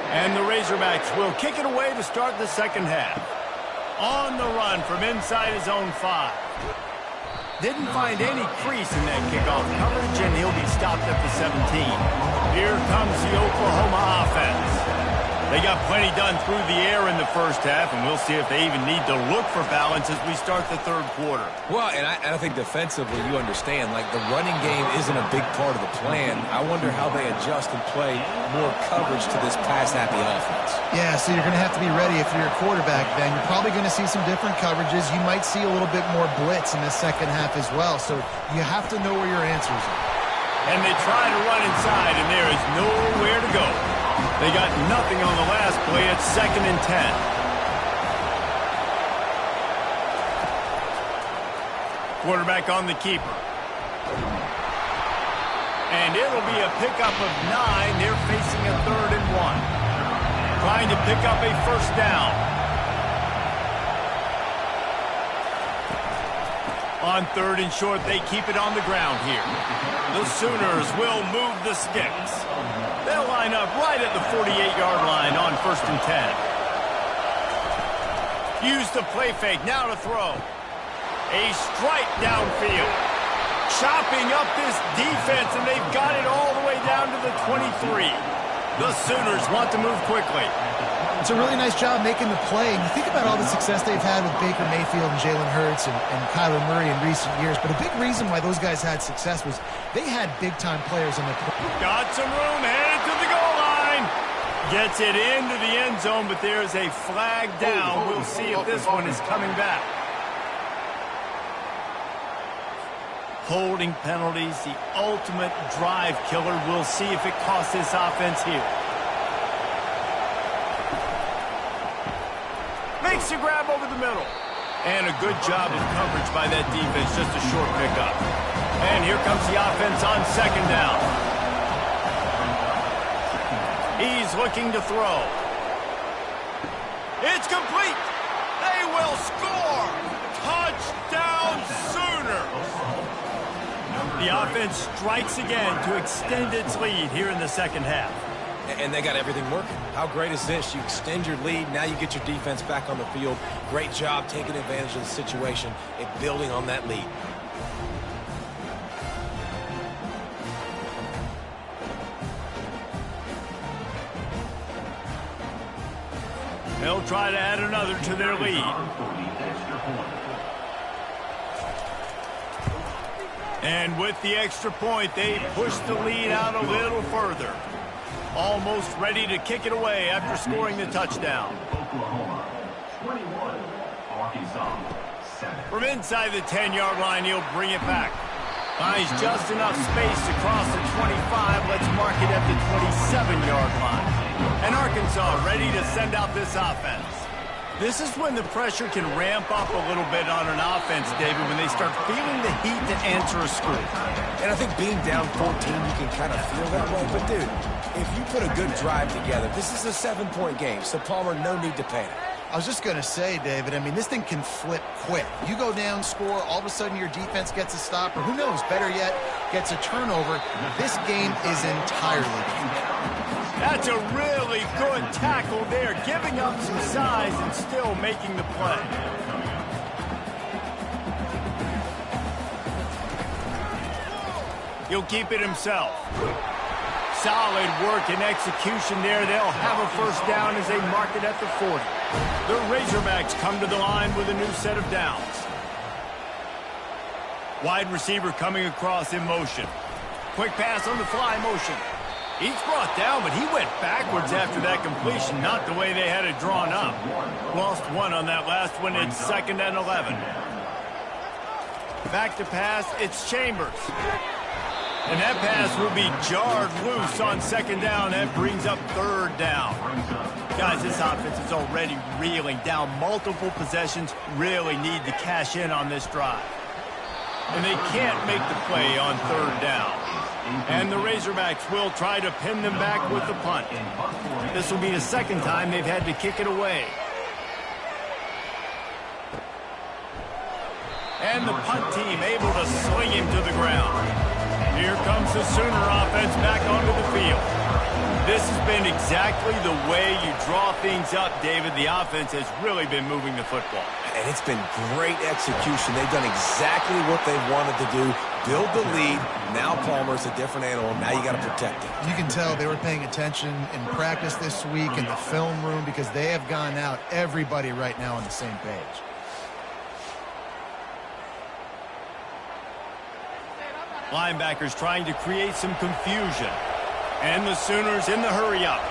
And the Razorbacks will kick it away to start the second half. On the run from inside his own 5. Didn't find any crease in that kickoff coverage, and he'll be stopped at the 17. Here comes the Oklahoma offense. They got plenty done through the air in the first half, and we'll see if they even need to look for balance as we start the third quarter. Well, and I think defensively, you understand, like the running game isn't a big part of the plan. I wonder how they adjust and play more coverage to this pass-happy offense. Yeah, so you're going to have to be ready if you're a quarterback, Ben. You're probably going to see some different coverages. You might see a little bit more blitz in the second half as well, so you have to know where your answers are. And they try to run inside, and there is nowhere to go. They got nothing on the last play. It's 2nd and 10. Quarterback on the keeper. And it'll be a pickup of 9. They're facing a 3rd and 1. Trying to pick up a first down. On 3rd and short, they keep it on the ground here. The Sooners will move the sticks. They'll line up right at the 48-yard line on 1st and 10. Use the play fake, now to throw. A strike downfield. Chopping up this defense, and they've got it all the way down to the 23. The Sooners want to move quickly. It's a really nice job making the play. And you think about all the success they've had with Baker Mayfield and Jalen Hurts and Kyler Murray in recent years. But a big reason why those guys had success was they had big-time players on the play. Got some room, headed to the goal line. Gets it into the end zone, but there's a flag down. We'll see if this one is coming back. Holding penalties, the ultimate drive killer. We'll see if it costs this offense here. Makes a grab over the middle. And a good job of coverage by that defense, just a short pickup. And here comes the offense on 2nd down. He's looking to throw. It's complete. They will score. Touchdown Sooners. The offense strikes again to extend its lead here in the second half. And they got everything working. How great is this? You extend your lead. Now you get your defense back on the field. Great job taking advantage of the situation and building on that lead. They'll try to add another to their lead. And with the extra point, they push the lead out a little further. Almost ready to kick it away after scoring the touchdown. Oklahoma 21, Arkansas 7. From inside the 10-yard line, he'll bring it back. Finds just enough space to cross the 25. Let's mark it at the 27-yard line. And Arkansas ready to send out this offense. This is when the pressure can ramp up a little bit on an offense, David, when they start feeling the heat to answer a score. And I think being down 14, you can kind of feel that way. But, dude, if you put a good drive together, this is a 7-point game, so Palmer, no need to panic. I was just going to say, David, I mean, this thing can flip quick. You go down, score, all of a sudden your defense gets a stop, or who knows, better yet, gets a turnover. This game is entirely different. That's a really good tackle there, giving up some size and still making the play. He'll keep it himself. Solid work and execution there. They'll have a first down as they mark it at the 40. The Razorbacks come to the line with a new set of downs. Wide receiver coming across in motion. Quick pass on the fly motion. He's brought down, but he went backwards after that completion, not the way they had it drawn up. Lost one on that last one. It's 2nd and 11. Back to pass, it's Chambers. And that pass will be jarred loose on 2nd down. That brings up 3rd down. Guys, this offense is already reeling down multiple possessions. Really need to cash in on this drive. And they can't make the play on 3rd down. And the Razorbacks will try to pin them back with the punt. This will be the 2nd time they've had to kick it away. And the punt team able to sling him to the ground. Here comes the Sooner offense back onto the field. This has been exactly the way you draw things up, David. The offense has really been moving the football. And it's been great execution. They've done exactly what they wanted to do. Build the lead. Now Palmer's a different animal. Now you got to protect it. You can tell they were paying attention in practice this week in the film room because they have gone out, everybody right now on the same page. Linebackers trying to create some confusion. And the Sooners in the hurry-up.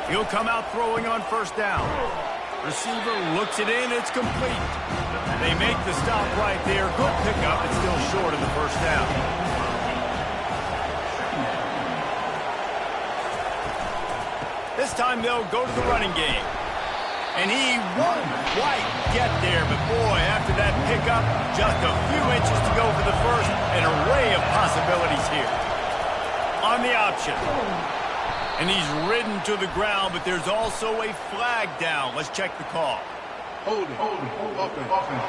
He'll come out throwing on 1st down. Receiver looks it in. It's complete. They make the stop right there. Good pickup. It's still short of the 1st down. This time they'll go to the running game. And he won't quite get there. But, boy, after that pickup, just a few inches to go for the first. An array of possibilities here. On the option. And he's ridden to the ground, but there's also a flag down. Let's check the call. Hold it. Offense.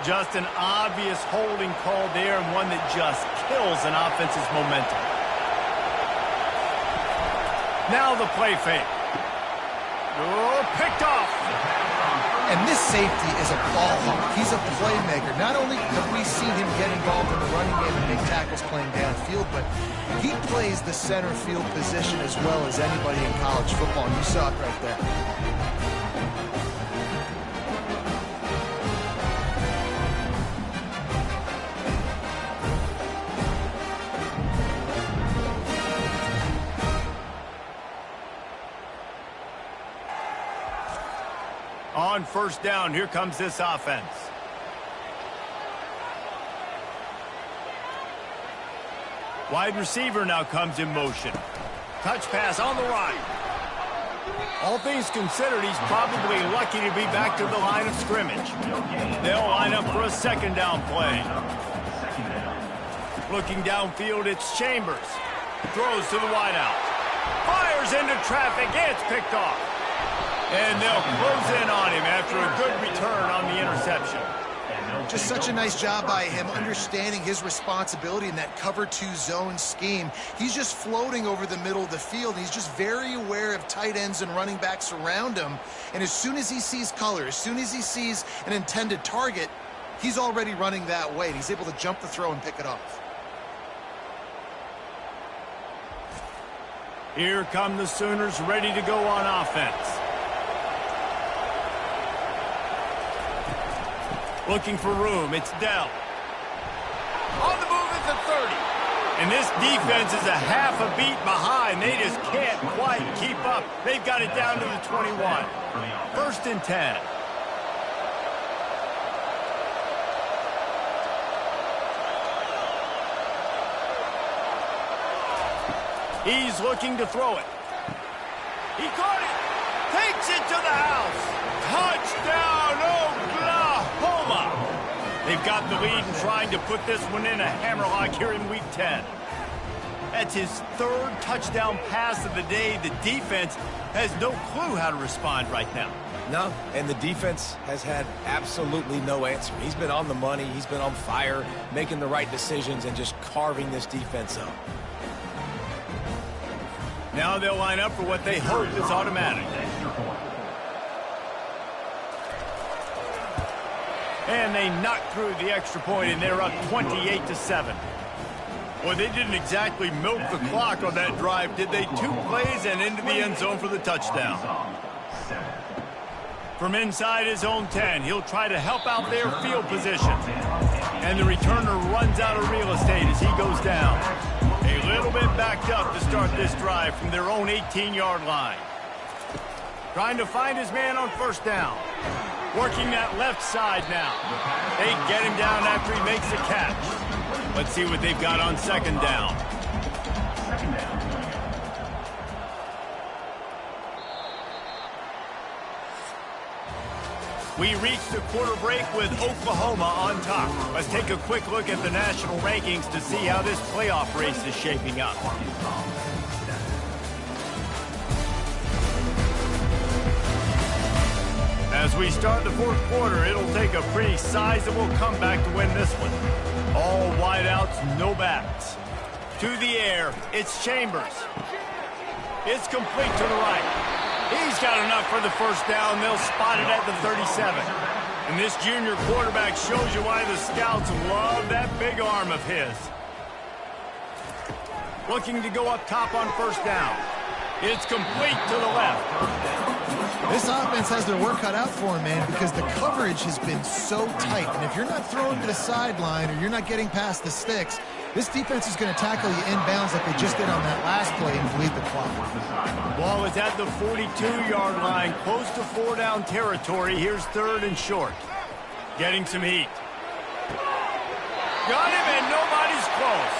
Just an obvious holding call there, and one that just kills an offense's momentum. Now the play fake. Oh, picked off. And this safety is a ball hawk. He's a playmaker. Not only have we seen him get involved in the running game and make tackles playing downfield, but he plays the center field position as well as anybody in college football. And you saw it right there. On 1st down, here comes this offense. Wide receiver now comes in motion. Touch pass on the right. All things considered, he's probably lucky to be back to the line of scrimmage. They'll line up for a 2nd down play. Looking downfield, it's Chambers. Throws to the wideout. Fires into traffic. It's picked off. And they'll close in on him after a good return on the interception. Just such a nice job by him understanding his responsibility in that cover 2 zone scheme. He's just floating over the middle of the field. He's just very aware of tight ends and running backs around him. And as soon as he sees color, as soon as he sees an intended target, he's already running that way. And he's able to jump the throw and pick it off. Here come the Sooners ready to go on offense. Looking for room, it's Dell. On the move at the 30. And this defense is a half a beat behind. They just can't quite keep up. They've got it down to the 21. 1st and 10. He's looking to throw it. He caught it. Takes it to the house. Touchdown, Oklahoma. They've got the lead and trying to put this one in a hammerlock here in Week 10. That's his 3rd touchdown pass of the day. The defense has no clue how to respond right now. No, and the defense has had absolutely no answer. He's been on the money. He's been on fire, making the right decisions and just carving this defense up. Now they'll line up for what they hope is automatic. And they knock through the extra point, and they're up 28-7. Well, they didn't exactly milk the clock on that drive, did they? 2 plays and into the end zone for the touchdown. From inside his own 10, he'll try to help out their field position. And the returner runs out of real estate as he goes down. A little bit backed up to start this drive from their own 18-yard line. Trying to find his man on 1st down. Working that left side now. They get him down after he makes the catch. Let's see what they've got on 2nd down. We reached the quarter break with Oklahoma on top. Let's take a quick look at the national rankings to see how this playoff race is shaping up. As we start the 4th quarter, it'll take a pretty sizable comeback to win this one. All wideouts, no backs. To the air, it's Chambers. It's complete to the right. He's got enough for the 1st down. They'll spot it at the 37. And this junior quarterback shows you why the scouts love that big arm of his. Looking to go up top on 1st down. It's complete to the left. This offense has their work cut out for them, man, because the coverage has been so tight. And if you're not throwing to the sideline or you're not getting past the sticks, this defense is going to tackle you inbounds like they just did on that last play and bleed the clock. Ball is at the 42-yard line, close to 4-down territory. Here's 3rd and short. Getting some heat. Got him, and nobody's close.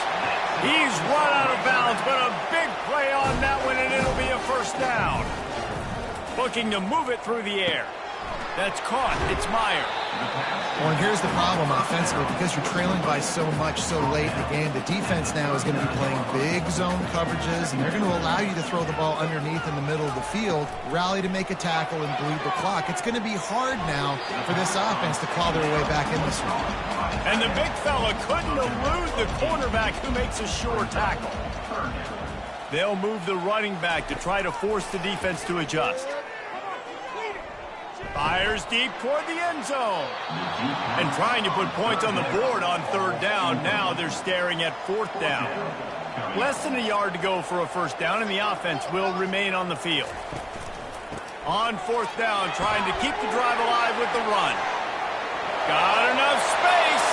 He's run out of bounds, but a big play on that one, and it'll be a 1st down. Looking to move it through the air. That's caught. It's Meyer. Well, and here's the problem offensively. Because you're trailing by so much so late in the game, the defense now is going to be playing big zone coverages, and they're going to allow you to throw the ball underneath in the middle of the field, rally to make a tackle, and bleed the clock. It's going to be hard now for this offense to claw their way back in this one. And the big fella couldn't elude the cornerback who makes a sure tackle. They'll move the running back to try to force the defense to adjust. Fires deep toward the end zone. And trying to put points on the board on 3rd down. Now they're staring at 4th down. Less than a yard to go for a 1st down, and the offense will remain on the field. On 4th down, trying to keep the drive alive with the run. Got enough space,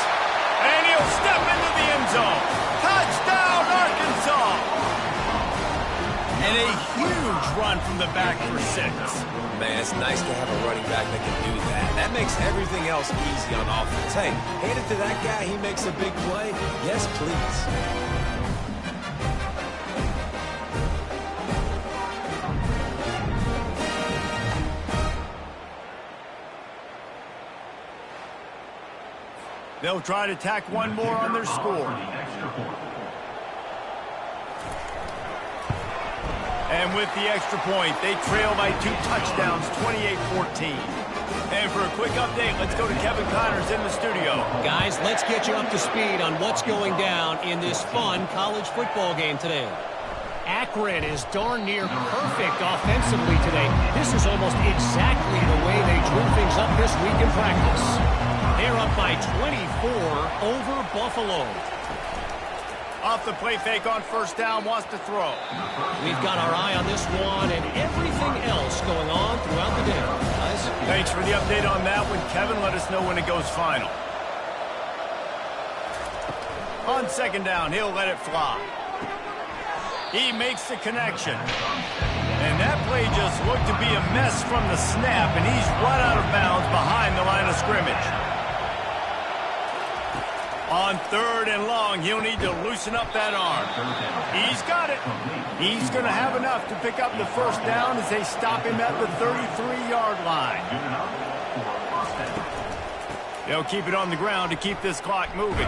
and he'll step into the end zone. Touchdown, Arkansas! And a huge run from the back for 6. Man, it's nice to have a running back that can do that. That makes everything else easy on offense. Hey, hand it to that guy, he makes a big play. Yes, please. They'll try to tack one more on their score. And with the extra point, they trail by 2 touchdowns, 28-14. And for a quick update, let's go to Kevin Connors in the studio. Guys, let's get you up to speed on what's going down in this fun college football game today. Akron is darn near perfect offensively today. This is almost exactly the way they drew things up this week in practice. They're up by 24 over Buffalo. Off the play fake on 1st down, wants to throw. We've got our eye on this one and everything else going on throughout the day. Guys, thanks for the update on that one, Kevin. Let us know when it goes final. On second down, he'll let it fly. He makes the connection. And that play just looked to be a mess from the snap, and he's run out of bounds behind the line of scrimmage. On third and long, he'll need to loosen up that arm. He's got it. He's going to have enough to pick up the first down as they stop him at the 33-yard line. They'll keep it on the ground to keep this clock moving.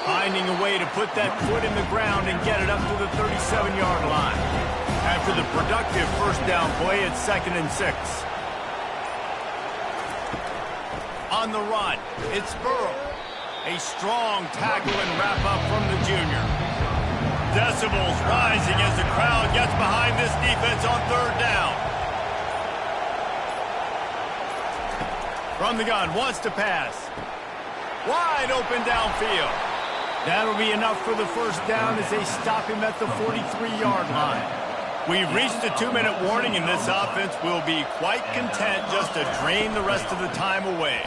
Finding a way to put that foot in the ground and get it up to the 37-yard line. After the productive first down play, it's 2nd and 6. On the run, it's Burrow. A strong tackle and wrap-up from the junior. Decibels rising as the crowd gets behind this defense on third down. From the gun, wants to pass. Wide open downfield. That'll be enough for the first down as they stop him at the 43-yard line. We've reached a 2-minute warning, and this offense will be quite content just to drain the rest of the time away.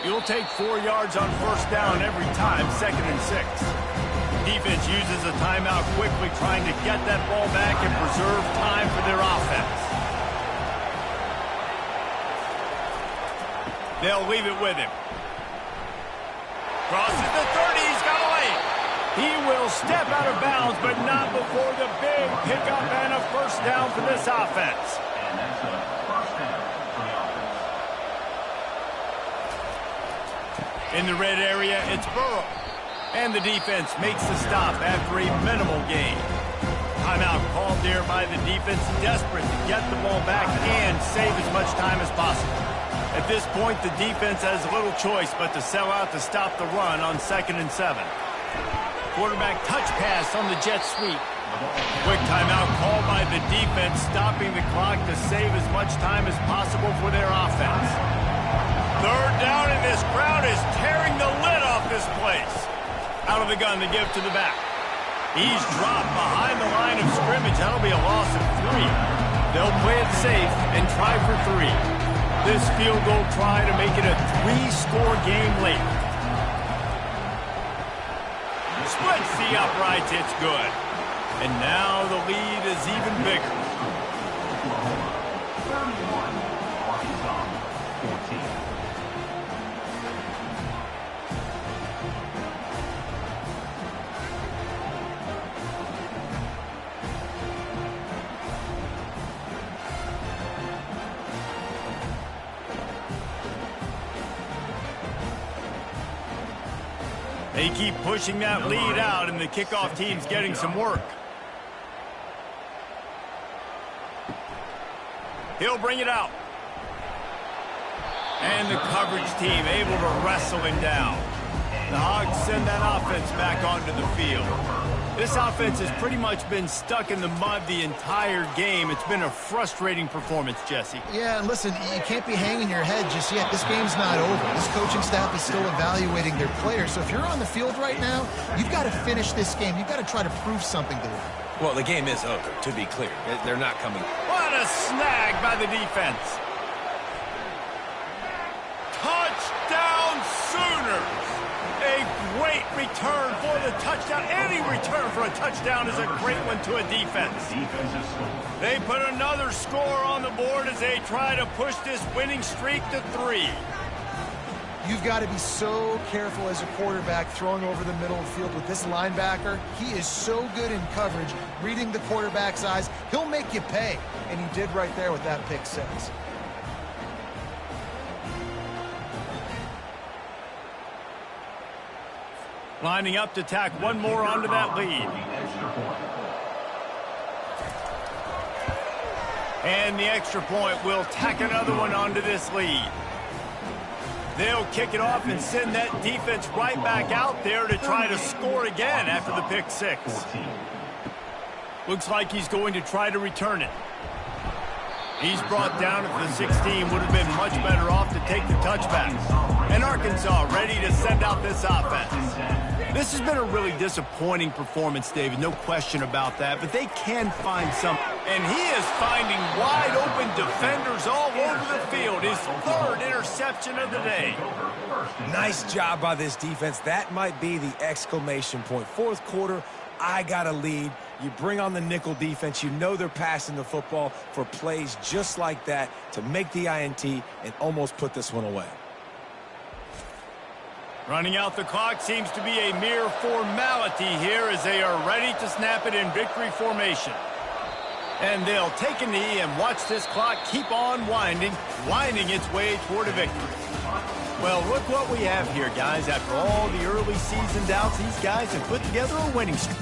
You'll take 4 yards on first down every time, 2nd and 6. Defense uses a timeout quickly, trying to get that ball back and preserve time for their offense. They'll leave it with him. Crosses the 30, he's got a lane. He will step out of bounds, but not before the big pickup and a first down for this offense. And that's a first down for the offense. In the red area, it's Burrow. And the defense makes the stop after a minimal gain. Timeout called there by the defense, desperate to get the ball back and save as much time as possible. At this point, the defense has little choice but to sell out to stop the run on 2nd and 7. Quarterback touch pass on the jet sweep. Quick timeout called by the defense, stopping the clock to save as much time as possible for their offense. Third down, and this crowd is tearing the lid off this place. Out of the gun to give to the back. He's dropped behind the line of scrimmage. That'll be a loss of 3. They'll play it safe and try for 3. This field goal try to make it a 3-score game late. Splits the uprights, it's good. And now the lead is even bigger. 31, Arkansas, 14. They keep pushing that lead out, and the kickoff team's getting some work. He'll bring it out. And the coverage team able to wrestle him down. The Hogs send that offense back onto the field. This offense has pretty much been stuck in the mud the entire game. It's been a frustrating performance, Jesse. Yeah, and listen, you can't be hanging your head just yet. This game's not over. This coaching staff is still evaluating their players. So if you're on the field right now, you've got to finish this game. You've got to try to prove something to them. Well, the game is over, to be clear. They're not coming. What a snag by the defense. Touchdown Sooners. A great return for the touchdown. Any return for a touchdown is a great one to a defense. They put another score on the board as they try to push this winning streak to 3. You've got to be so careful as a quarterback throwing over the middle of the field with this linebacker. He is so good in coverage, reading the quarterback's eyes. He'll make you pay, and he did right there with that pick 6. Lining up to tack one more onto that lead. And the extra point will tack another one onto this lead. They'll kick it off and send that defense right back out there to try to score again after the pick 6. Looks like he's going to try to return it. He's brought down at the 16, would have been much better off to take the touchback. And Arkansas ready to send out this offense. This has been a really disappointing performance, David, no question about that, but they can find something. And he is finding wide open defenders all over the field, his third interception of the day. Nice job by this defense. That might be the exclamation point. Fourth quarter, I got a lead. You bring on the nickel defense. You know they're passing the football for plays just like that to make the INT and almost put this one away. Running out the clock seems to be a mere formality here as they are ready to snap it in victory formation. And they'll take a knee and watch this clock keep on winding its way toward a victory. Well, look what we have here, guys. After all the early season doubts, these guys have put together a winning streak.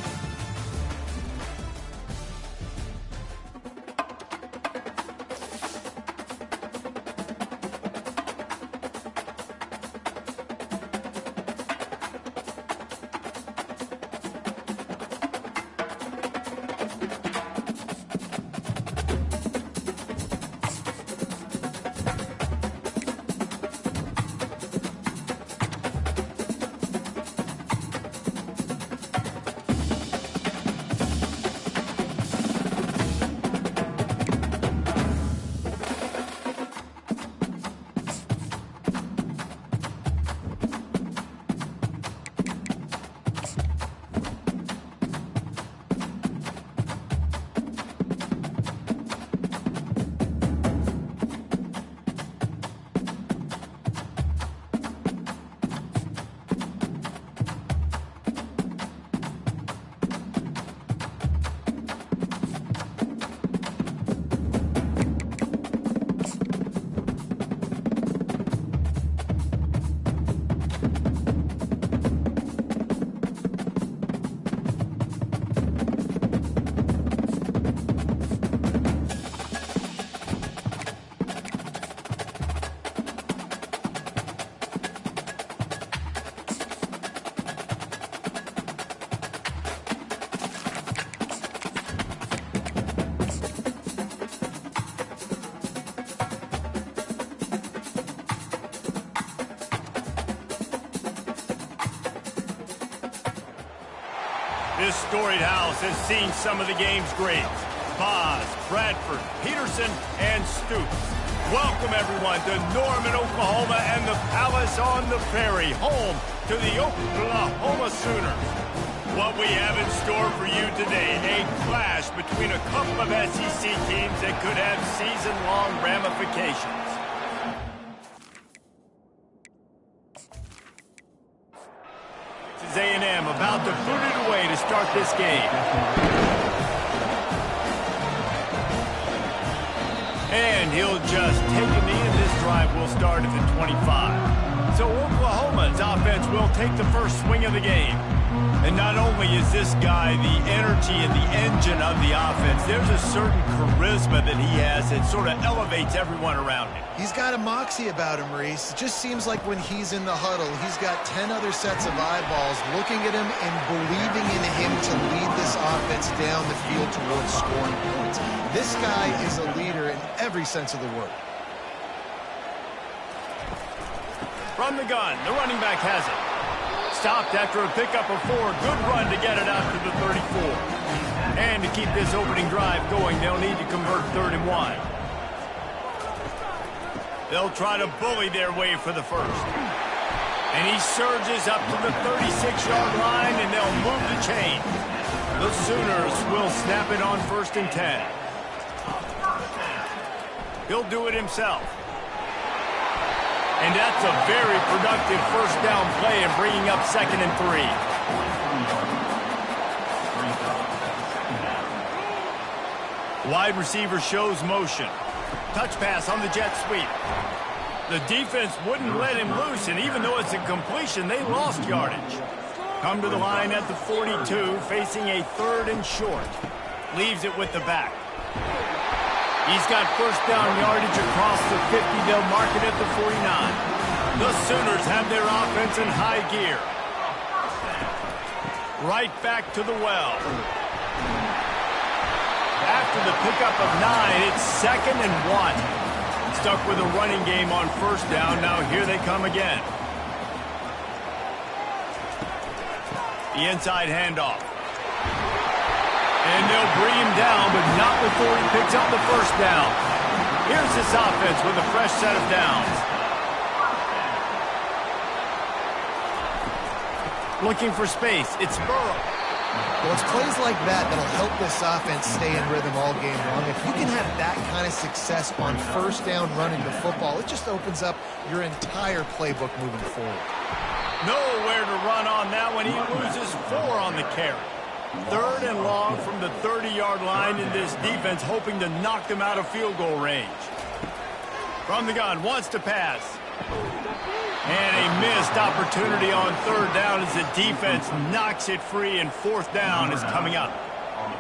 This storied house has seen some of the game's greats. Boz, Bradford, Peterson, and Stoops. Welcome, everyone, to Norman, Oklahoma, and the Palace on the Prairie, home to the Oklahoma Sooners. What we have in store for you today, a clash between a couple of SEC teams that could have season-long ramifications. This is A&M about to boot it away to start this game. And he'll just take a knee, and this drive will start at the 25. So Oklahoma's offense will take the first swing of the game. And not only is this guy the energy and the engine of the offense, there's a certain charisma that he has that sort of elevates everyone around him. He's got a moxie about him, Reese. It just seems like when he's in the huddle, he's got 10 other sets of eyeballs looking at him and believing in him to lead this offense down the field towards scoring points. This guy is a leader in every sense of the word. From the gun, the running back has it. Stopped after a pickup of 4. Good run to get it out to the 34. And to keep this opening drive going, they'll need to convert 3rd and 1. They'll try to bully their way for the first. And he surges up to the 36-yard line, and they'll move the chain. The Sooners will snap it on 1st and 10. He'll do it himself. And that's a very productive first down play and bringing up 2nd and 3. Wide receiver shows motion. Touch pass on the jet sweep. The defense wouldn't let him loose, and even though it's a completion, they lost yardage. Come to the line at the 42, facing a 3rd and short. Leaves it with the back. He's got first down yardage across the 50. They'll mark it at the 49. The Sooners have their offense in high gear. Right back to the well. After the pickup of 9, it's 2nd and 1. Stuck with a running game on first down. Now here they come again. The inside handoff. And they'll bring him down, but not before he picks up the first down. Here's this offense with a fresh set of downs. Looking for space. It's Burrow. Well, it's plays like that that'll help this offense stay in rhythm all game long. If you can have that kind of success on first down running the football, it just opens up your entire playbook moving forward. Nowhere to run on that one. He loses 4 on the carry. 3rd and long from the 30-yard line, in this defense hoping to knock them out of field goal range. From the gun, wants to pass. And a missed opportunity on 3rd down as the defense knocks it free, and 4th down is coming up.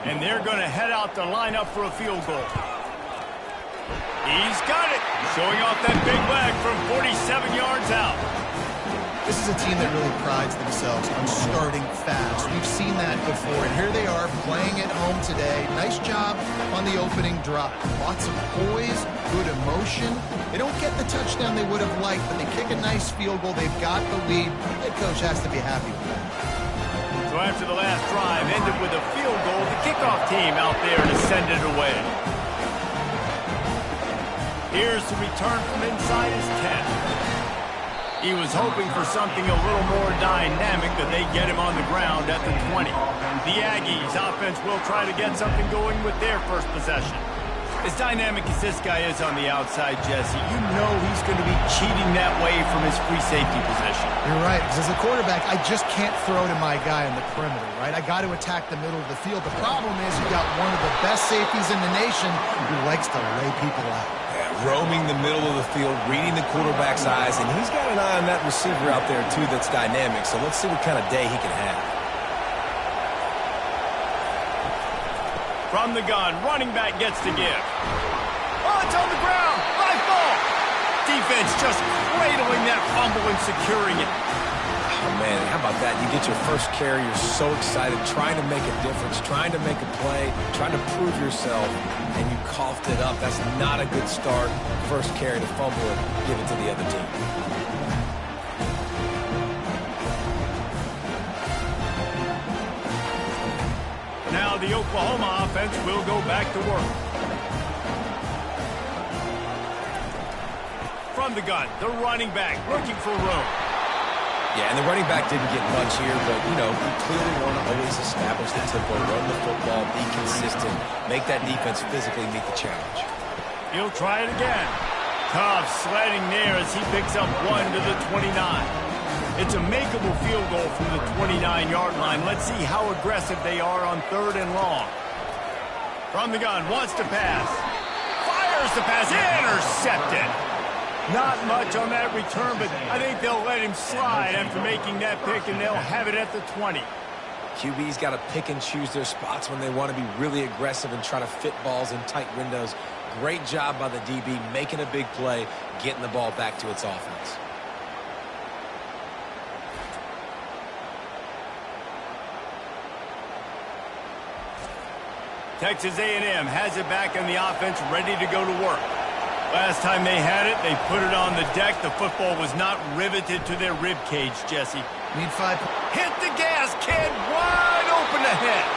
And they're going to head out to line up for a field goal. He's got it. Showing off that big leg from 47 yards out. This is a team that really prides themselves on starting fast. We've seen that before, and here they are playing at home today. Nice job on the opening drop. Lots of poise, good emotion. They don't get the touchdown they would have liked, but they kick a nice field goal. They've got the lead. Head coach has to be happy with that. So after the last drive ended with a field goal, the kickoff team out there to send it away. Here's the return from inside his 10. He was hoping for something a little more dynamic, but they get him on the ground at the 20. The Aggies offense will try to get something going with their first possession. As dynamic as this guy is on the outside, Jesse, you know he's going to be cheating that way from his free safety position. You're right, because as a quarterback, I just can't throw to my guy on the perimeter, right? I got to attack the middle of the field. The problem is you got one of the best safeties in the nation who likes to lay people out. Roaming the middle of the field, reading the quarterback's eyes, and he's got an eye on that receiver out there, too, that's dynamic. So let's see what kind of day he can have. From the gun, running back gets to give. Oh, it's on the ground. High ball. Defense just cradling that fumble and securing it. Oh, man, how about that? You get your first carry, you're so excited, trying to make a difference, trying to make a play, trying to prove yourself, and you coughed it up. That's not a good start. First carry to fumble it, give it to the other team. Now the Oklahoma offense will go back to work. From the gun, the running back looking for room. Yeah, and the running back didn't get much here, but, you know, you clearly want to always establish the tempo, run the football, be consistent, make that defense physically meet the challenge. He'll try it again. Tough sledding there as he picks up 1 to the 29. It's a makeable field goal from the 29-yard line. Let's see how aggressive they are on 3rd and long. From the gun, wants to pass. Fires the pass, intercepted. Not much on that return, but I think they'll let him slide after making that pick, and they'll have it at the 20. QB's got to pick and choose their spots when they want to be really aggressive and try to fit balls in tight windows. Great job by the DB making a big play, getting the ball back to its offense. Texas A&M has it back in the offense, ready to go to work. Last time they had it, they put it on the deck. The football was not riveted to their rib cage, Jesse. Need 5. Hit the gas, kid. Wide open ahead.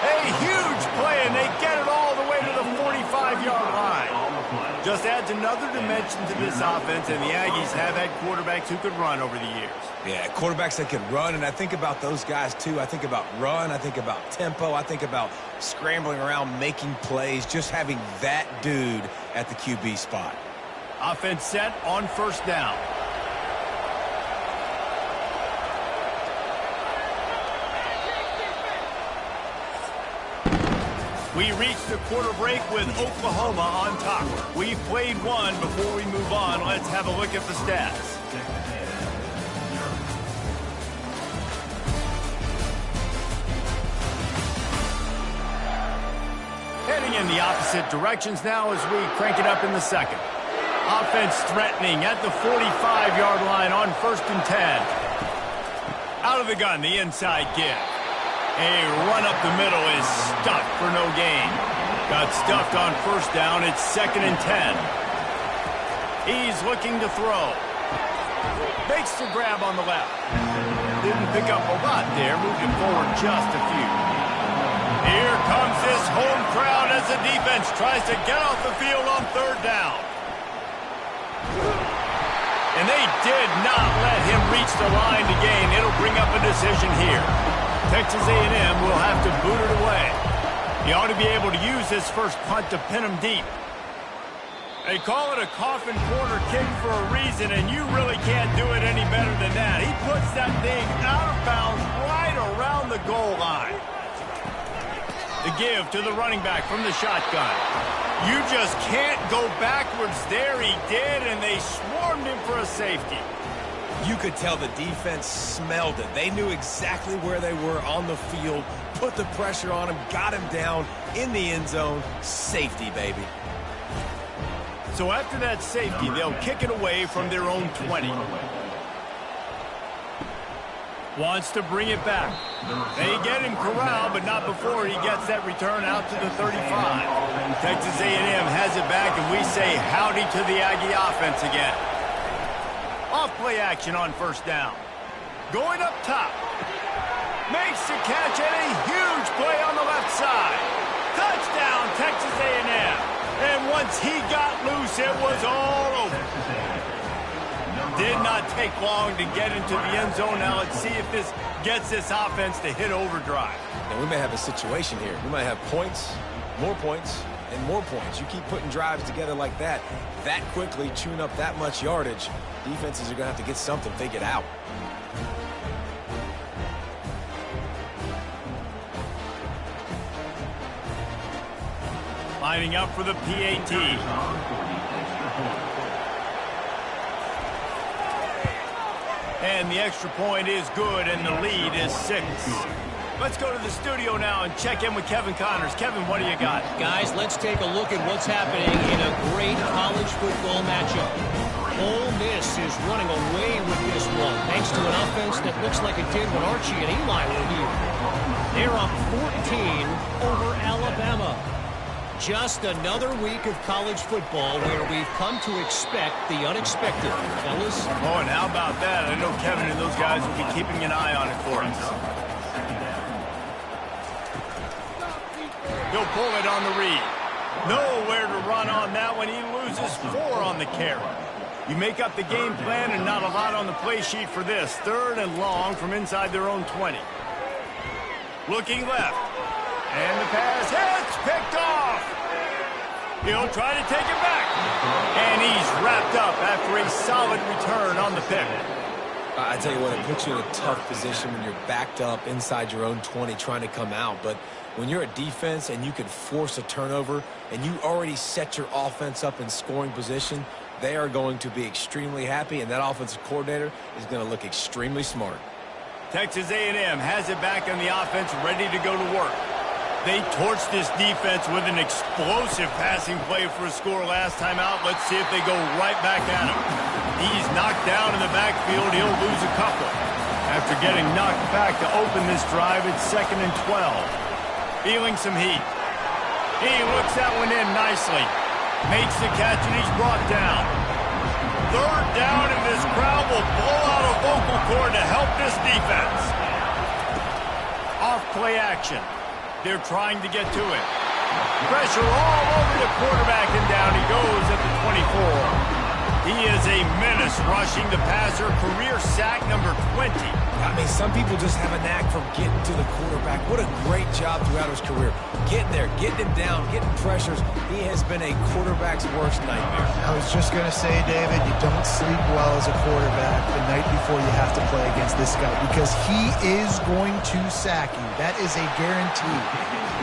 A huge play, and they get it all the way to the 45-yard line. Just adds another dimension to this offense, and the Aggies have had quarterbacks who could run over the years. Yeah, quarterbacks that can run, and I think about those guys, too. I think about run, I think about tempo, I think about scrambling around, making plays, just having that dude at the QB spot. Offense set on 1st down. We reach the quarter break with Oklahoma on top. We've played one. Before we move on, let's have a look at the stats. Heading in the opposite directions now as we crank it up in the second. Offense threatening at the 45-yard line on 1st and 10. Out of the gun, the inside give. A run up the middle is stuffed for no gain. Got stuffed on 1st down. It's 2nd and 10. He's looking to throw. Makes the grab on the left. Didn't pick up a lot there. Moved it forward just a few. Here comes this home crowd as the defense tries to get off the field on 3rd down. they did not let him reach the line to gain. It'll bring up a decision here. Texas A&M will have to boot it away. He ought to be able to use this first punt to pin him deep. They call it a coffin corner kick for a reason, and you really can't do it any better than that. He puts that thing out of bounds right around the goal line. The give to the running back from the shotgun. You just can't go backwards there. He did, and they swarmed him for a safety. You could tell the defense smelled it. They knew exactly where they were on the field, put the pressure on him, got him down in the end zone. Safety, baby. So after that safety, they'll kick it away from their own 20. Wants to bring it back. They get him corralled, but not before he gets that return out to the 35. Texas A&M has it back, and we say howdy to the Aggie offense again. Off play action on first down. Going up top. Makes the catch, and a huge play on the left side. Touchdown, Texas A&M. And once he got loose, it was all over. Did not take long to get into the end zone. Now let's see if this gets this offense to hit overdrive. And we may have a situation here. We might have points, and more points. You keep putting drives together like that quickly, chewing up that much yardage, defenses are going to have to get something figured out. Lining up for the PAT. And the extra point is good, and the lead is 6. Let's go to the studio now and check in with Kevin Connors. Kevin, what do you got? Guys, let's take a look at what's happening in a great college football matchup. Ole Miss is running away with this one, thanks to an offense that looks like it did when Archie and Eli were here. They're up 14 over Alabama. Just another week of college football where we've come to expect the unexpected, fellas. Oh, and how about that? I know Kevin and those guys will be keeping an eye on it for us. He'll pull it on the read. Nowhere to run on that one. He loses 4 on the carry. You make up the game plan and not a lot on the play sheet for this. 3rd and long from inside their own 20. Looking left. And the pass hits, picked off. He'll try to take it back. And he's wrapped up after a solid return on the pick. I tell you what, it puts you in a tough position when you're backed up inside your own 20 trying to come out. But when you're a defense and you can force a turnover and you already set your offense up in scoring position, they are going to be extremely happy, and that offensive coordinator is going to look extremely smart. Texas A&M has it back on the offense, ready to go to work. They torched this defense with an explosive passing play for a score last time out. Let's see if they go right back at him. He's knocked down in the backfield. He'll lose a couple. After getting knocked back to open this drive, it's 2nd and 12. Feeling some heat. He looks that one in nicely. Makes the catch, and he's brought down. 3rd down, and this crowd will blow out a vocal cord to help this defense. Off play action. They're trying to get to it. Pressure all over the quarterback, and down he goes at the 24. He is a menace rushing the passer. Career sack number 20. I mean, some people just have a knack for getting to the quarterback. What a great job throughout his career. Getting there, getting him down, getting pressures. He has been a quarterback's worst nightmare. I was just going to say, David, you don't sleep well as a quarterback the night before you have to play against this guy because he is going to sack you. That is a guarantee.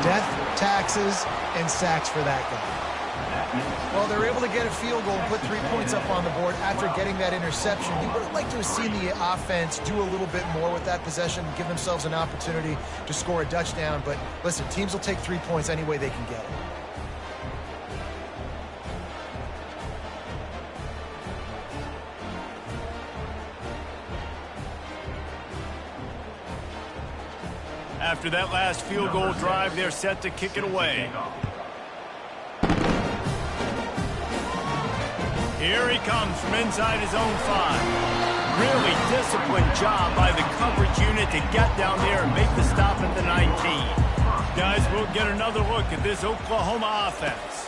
Death, taxes, and sacks for that guy. Well, they're able to get a field goal and put 3 points up on the board after getting that interception. You would have liked to have seen the offense do a little bit more with that possession, give themselves an opportunity to score a touchdown. But listen, teams will take 3 points any way they can get it. After that last field goal drive, they're set to kick it away. Here he comes from inside his own 5. Really disciplined job by the coverage unit to get down there and make the stop at the 19. Guys, we'll get another look at this Oklahoma offense.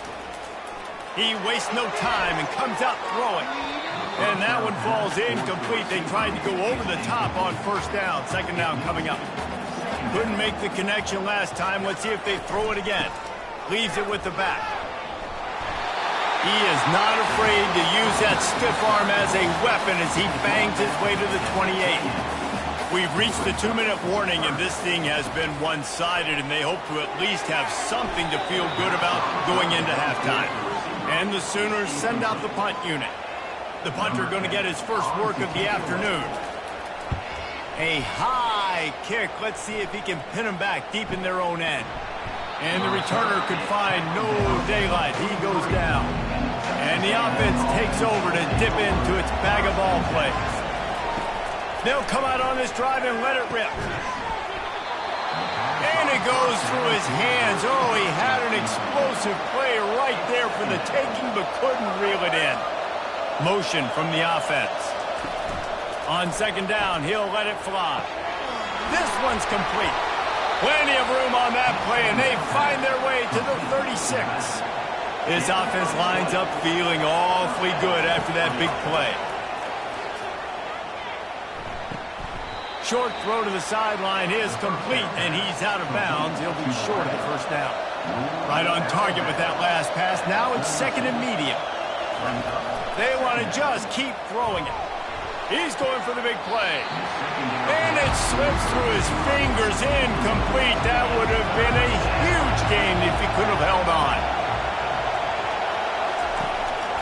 He wastes no time and comes out throwing. And that one falls incomplete. They tried to go over the top on first down. Second down coming up. Couldn't make the connection last time. Let's see if they throw it again. Leaves it with the back. He is not afraid to use that stiff arm as a weapon as he bangs his way to the 28. We've reached the 2-minute warning, and this thing has been one-sided, and they hope to at least have something to feel good about going into halftime. And the Sooners send out the punt unit. The punter going to get his first work of the afternoon. A high kick. Let's see if he can pin them back deep in their own end. And the returner could find no daylight. He goes down. And the offense takes over to dip into its bag of ball plays. They'll come out on this drive and let it rip. And it goes through his hands. Oh, he had an explosive play right there for the taking, but couldn't reel it in. Motion from the offense. On second down, he'll let it fly. This one's complete. Plenty of room on that play, and they find their way to the 36. This offense lines up feeling awfully good after that big play. Short throw to the sideline is complete, and he's out of bounds. He'll be short of the first down. Right on target with that last pass. Now it's second and medium. They want to just keep throwing it. He's going for the big play. And it slips through his fingers, incomplete. That would have been a huge gain if he could have held on.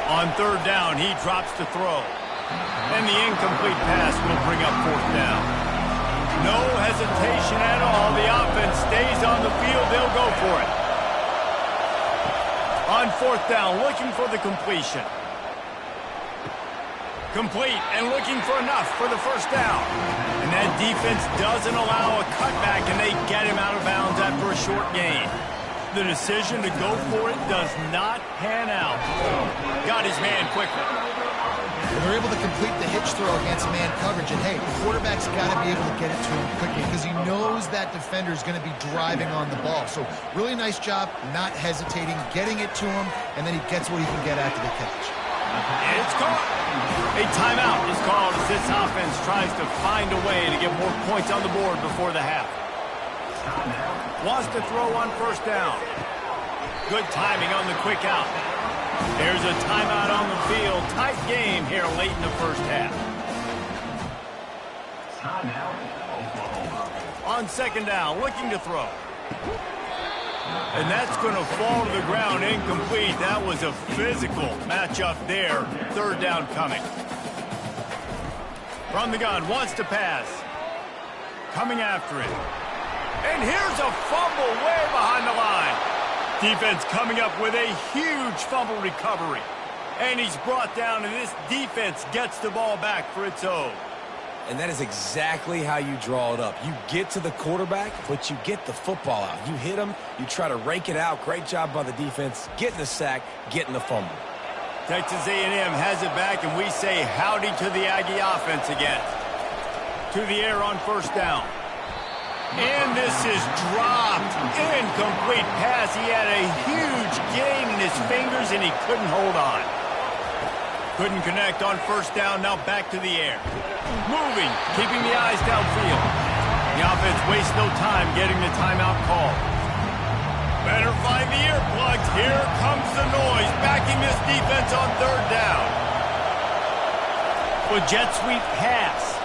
On third down, he drops to throw. And the incomplete pass will bring up fourth down. No hesitation at all. The offense stays on the field. They'll go for it. On fourth down, looking for the completion. Complete and looking for enough for the first down. And that defense doesn't allow a cutback, and they get him out of bounds after a short gain. The decision to go for it does not pan out. Got his man quickly. They're able to complete the hitch throw against man coverage. And, hey, the quarterback's got to be able to get it to him quickly because he knows that defender is going to be driving on the ball. So really nice job not hesitating, getting it to him, and then he gets what he can get after the catch. It's caught. A timeout is called as this offense tries to find a way to get more points on the board before the half. Wants to throw on first down. Good timing on the quick out. There's a timeout on the field. Tight game here late in the first half. On second down, looking to throw. And that's going to fall to the ground incomplete. That was a physical matchup there. Third down coming. From the gun, wants to pass. Coming after it. And here's a fumble way behind the line. Defense coming up with a huge fumble recovery. And he's brought down, and this defense gets the ball back for its own. And that is exactly how you draw it up. You get to the quarterback, but you get the football out. You hit him, you try to rake it out. Great job by the defense, getting the sack, getting the fumble. Texas A&M has it back, and we say howdy to the Aggie offense again. To the air on first down. And this is dropped. Incomplete pass. He had a huge gain in his fingers, and he couldn't hold on. Couldn't connect on first down. Now back to the air. Moving, keeping the eyes downfield. The offense wastes no time getting the timeout call. Better find the earplugs. Here comes the noise, backing this defense on third down. With jet sweep pass.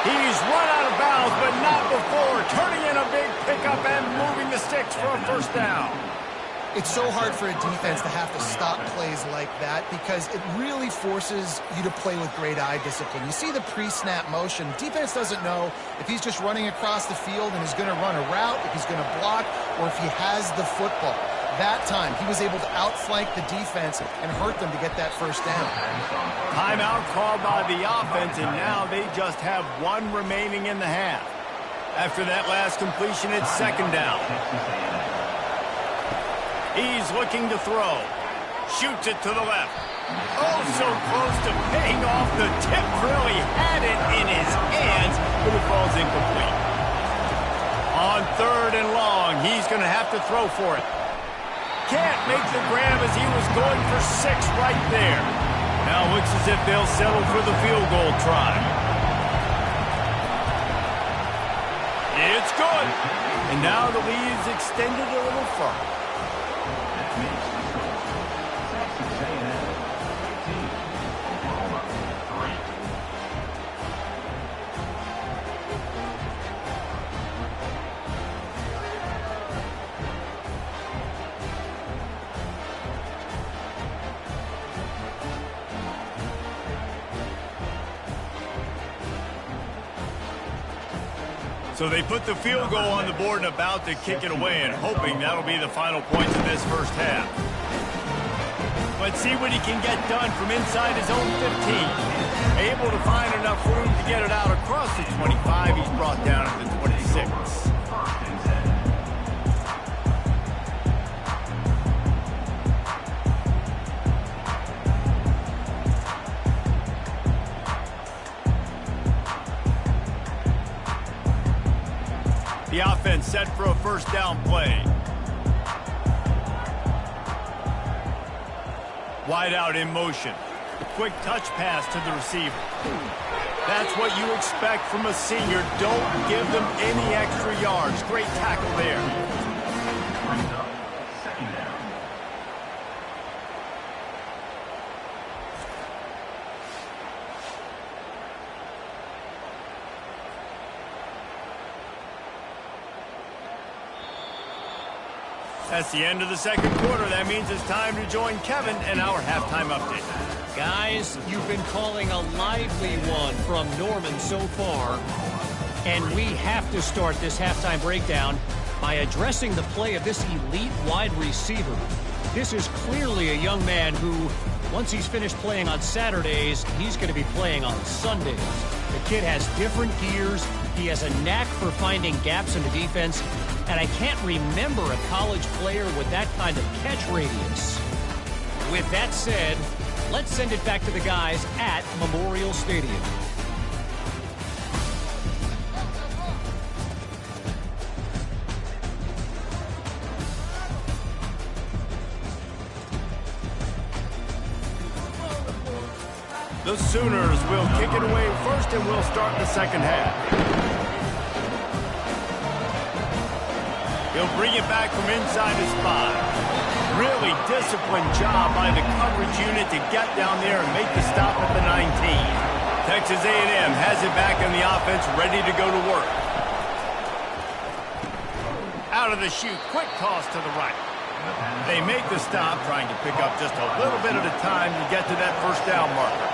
He's run out of bounds, but not before. Turning in a big pickup and moving the sticks for a first down. It's so hard for a defense to have to stop plays like that because it really forces you to play with great eye discipline. You see the pre-snap motion. Defense doesn't know if he's just running across the field and is going to run a route, if he's going to block, or if he has the football. That time, he was able to outflank the defense and hurt them to get that first down. Timeout called by the offense, and now they just have one remaining in the half. After that last completion, it's second down. He's looking to throw. Shoots it to the left. Oh, so close to paying off. The tip really had it in his hands, but it falls incomplete. On third and long, he's going to have to throw for it. can't make the grab as he was going for 6 right there. Now it looks as if they'll settle for the field goal try. It's good. And now the lead's extended a little further. So they put the field goal on the board and about to kick it away and hoping that'll be the final points of this first half. Let's see what he can get done from inside his own 15. Able to find enough room to get it out across the 25. He's brought down at the 26. The offense set for a first down play. Wide out in motion. Quick touch pass to the receiver. That's what you expect from a senior. Don't give them any extra yards. Great tackle there. Second down. That's the end of the second quarter. That means it's time to join Kevin in our halftime update. Guys, you've been calling a lively one from Norman so far. And we have to start this halftime breakdown by addressing the play of this elite wide receiver. This is clearly a young man who, once he's finished playing on Saturdays, he's going to be playing on Sundays. The kid has different gears. He has a knack for finding gaps in the defense. And I can't remember a college player with that kind of catch radius. With that said, let's send it back to the guys at Memorial Stadium. The Sooners will kick it away first, and we'll start the second half. He'll bring it back from inside his spot. Really disciplined job by the coverage unit to get down there and make the stop at the 19. Texas A&M has it back in the offense, ready to go to work. Out of the chute, quick toss to the right. They make the stop, trying to pick up just a little bit at a time to get to that first down marker.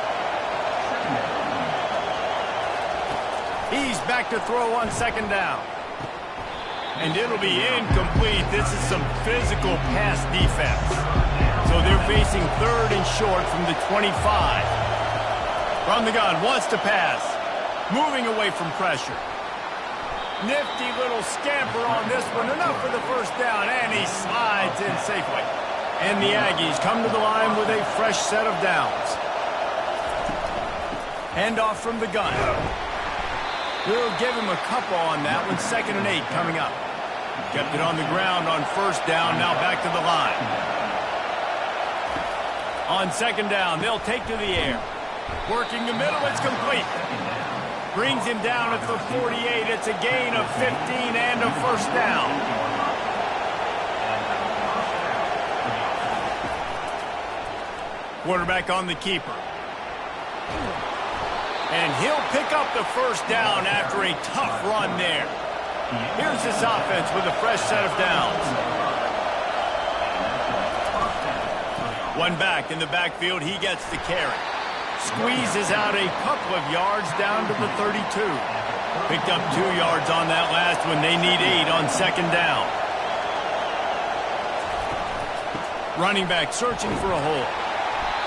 He's back to throw on second down. And it'll be incomplete. This is some physical pass defense. So they're facing third and short from the 25. From the gun, wants to pass. Moving away from pressure. Nifty little scamper on this one. Enough for the first down, and he slides in safely. And the Aggies come to the line with a fresh set of downs. Hand off from the gun. We'll give him a couple on that one. 2nd and 8 coming up. Kept it on the ground on first down. Now back to the line. On second down, they'll take to the air. Working the middle, it's complete. Brings him down at the 48. It's a gain of 15 and a first down. Quarterback on the keeper. And he'll pick up the first down after a tough run there. Here's this offense with a fresh set of downs. One back in the backfield, he gets the carry. Squeezes out a couple of yards down to the 32. Picked up 2 yards on that last one. They need 8 on second down. Running back searching for a hole.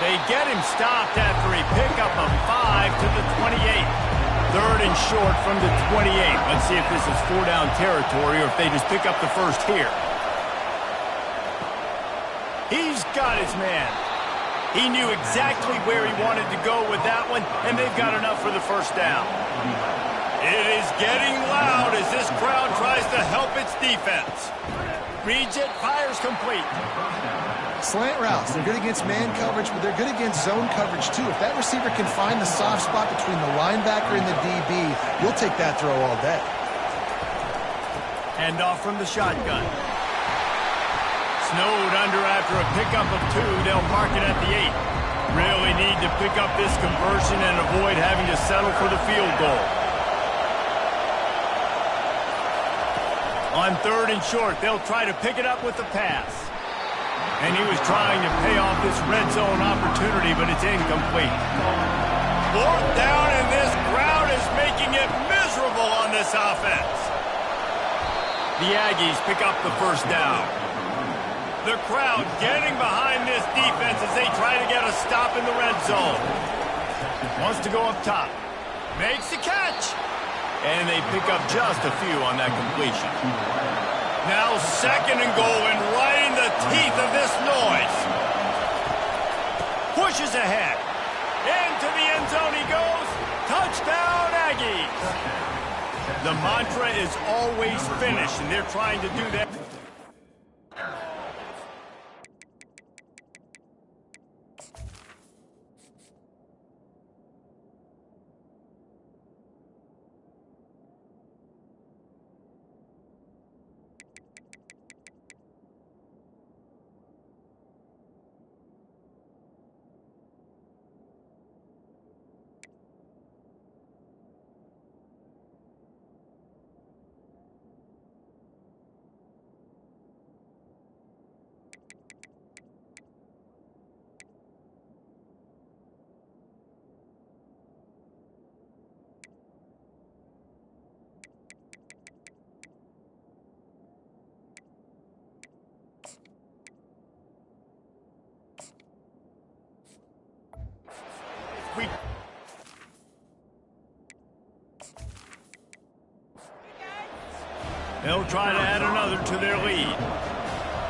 They get him stopped after a pickup of 5 to the 28. Third and short from the 28. Let's see if this is 4-down territory or if they just pick up the first here. He's got his man. He knew exactly where he wanted to go with that one, and they've got enough for the first down. It is getting loud as this crowd tries to help its defense. Reads it, fires complete. Slant routes, they're good against man coverage, but they're good against zone coverage too. If that receiver can find the soft spot between the linebacker and the DB, you'll take that throw all day. Hand off from the shotgun. Snowed under after a pickup of 2. They'll mark it at the 8. Really need to pick up this conversion and avoid having to settle for the field goal. On 3rd and short, they'll try to pick it up with the pass. And he was trying to pay off this red zone opportunity, but it's incomplete. 4th down, and this crowd is making it miserable on this offense. The Aggies pick up the 1st down. The crowd getting behind this defense as they try to get a stop in the red zone. Wants to go up top. Makes the catch. And they pick up just a few on that completion. Now 2nd and goal, and right in the teeth of this noise. Pushes ahead. Into the end zone he goes. Touchdown, Aggies. The mantra is always finish, and they're trying to do that. They'll try to add another to their lead.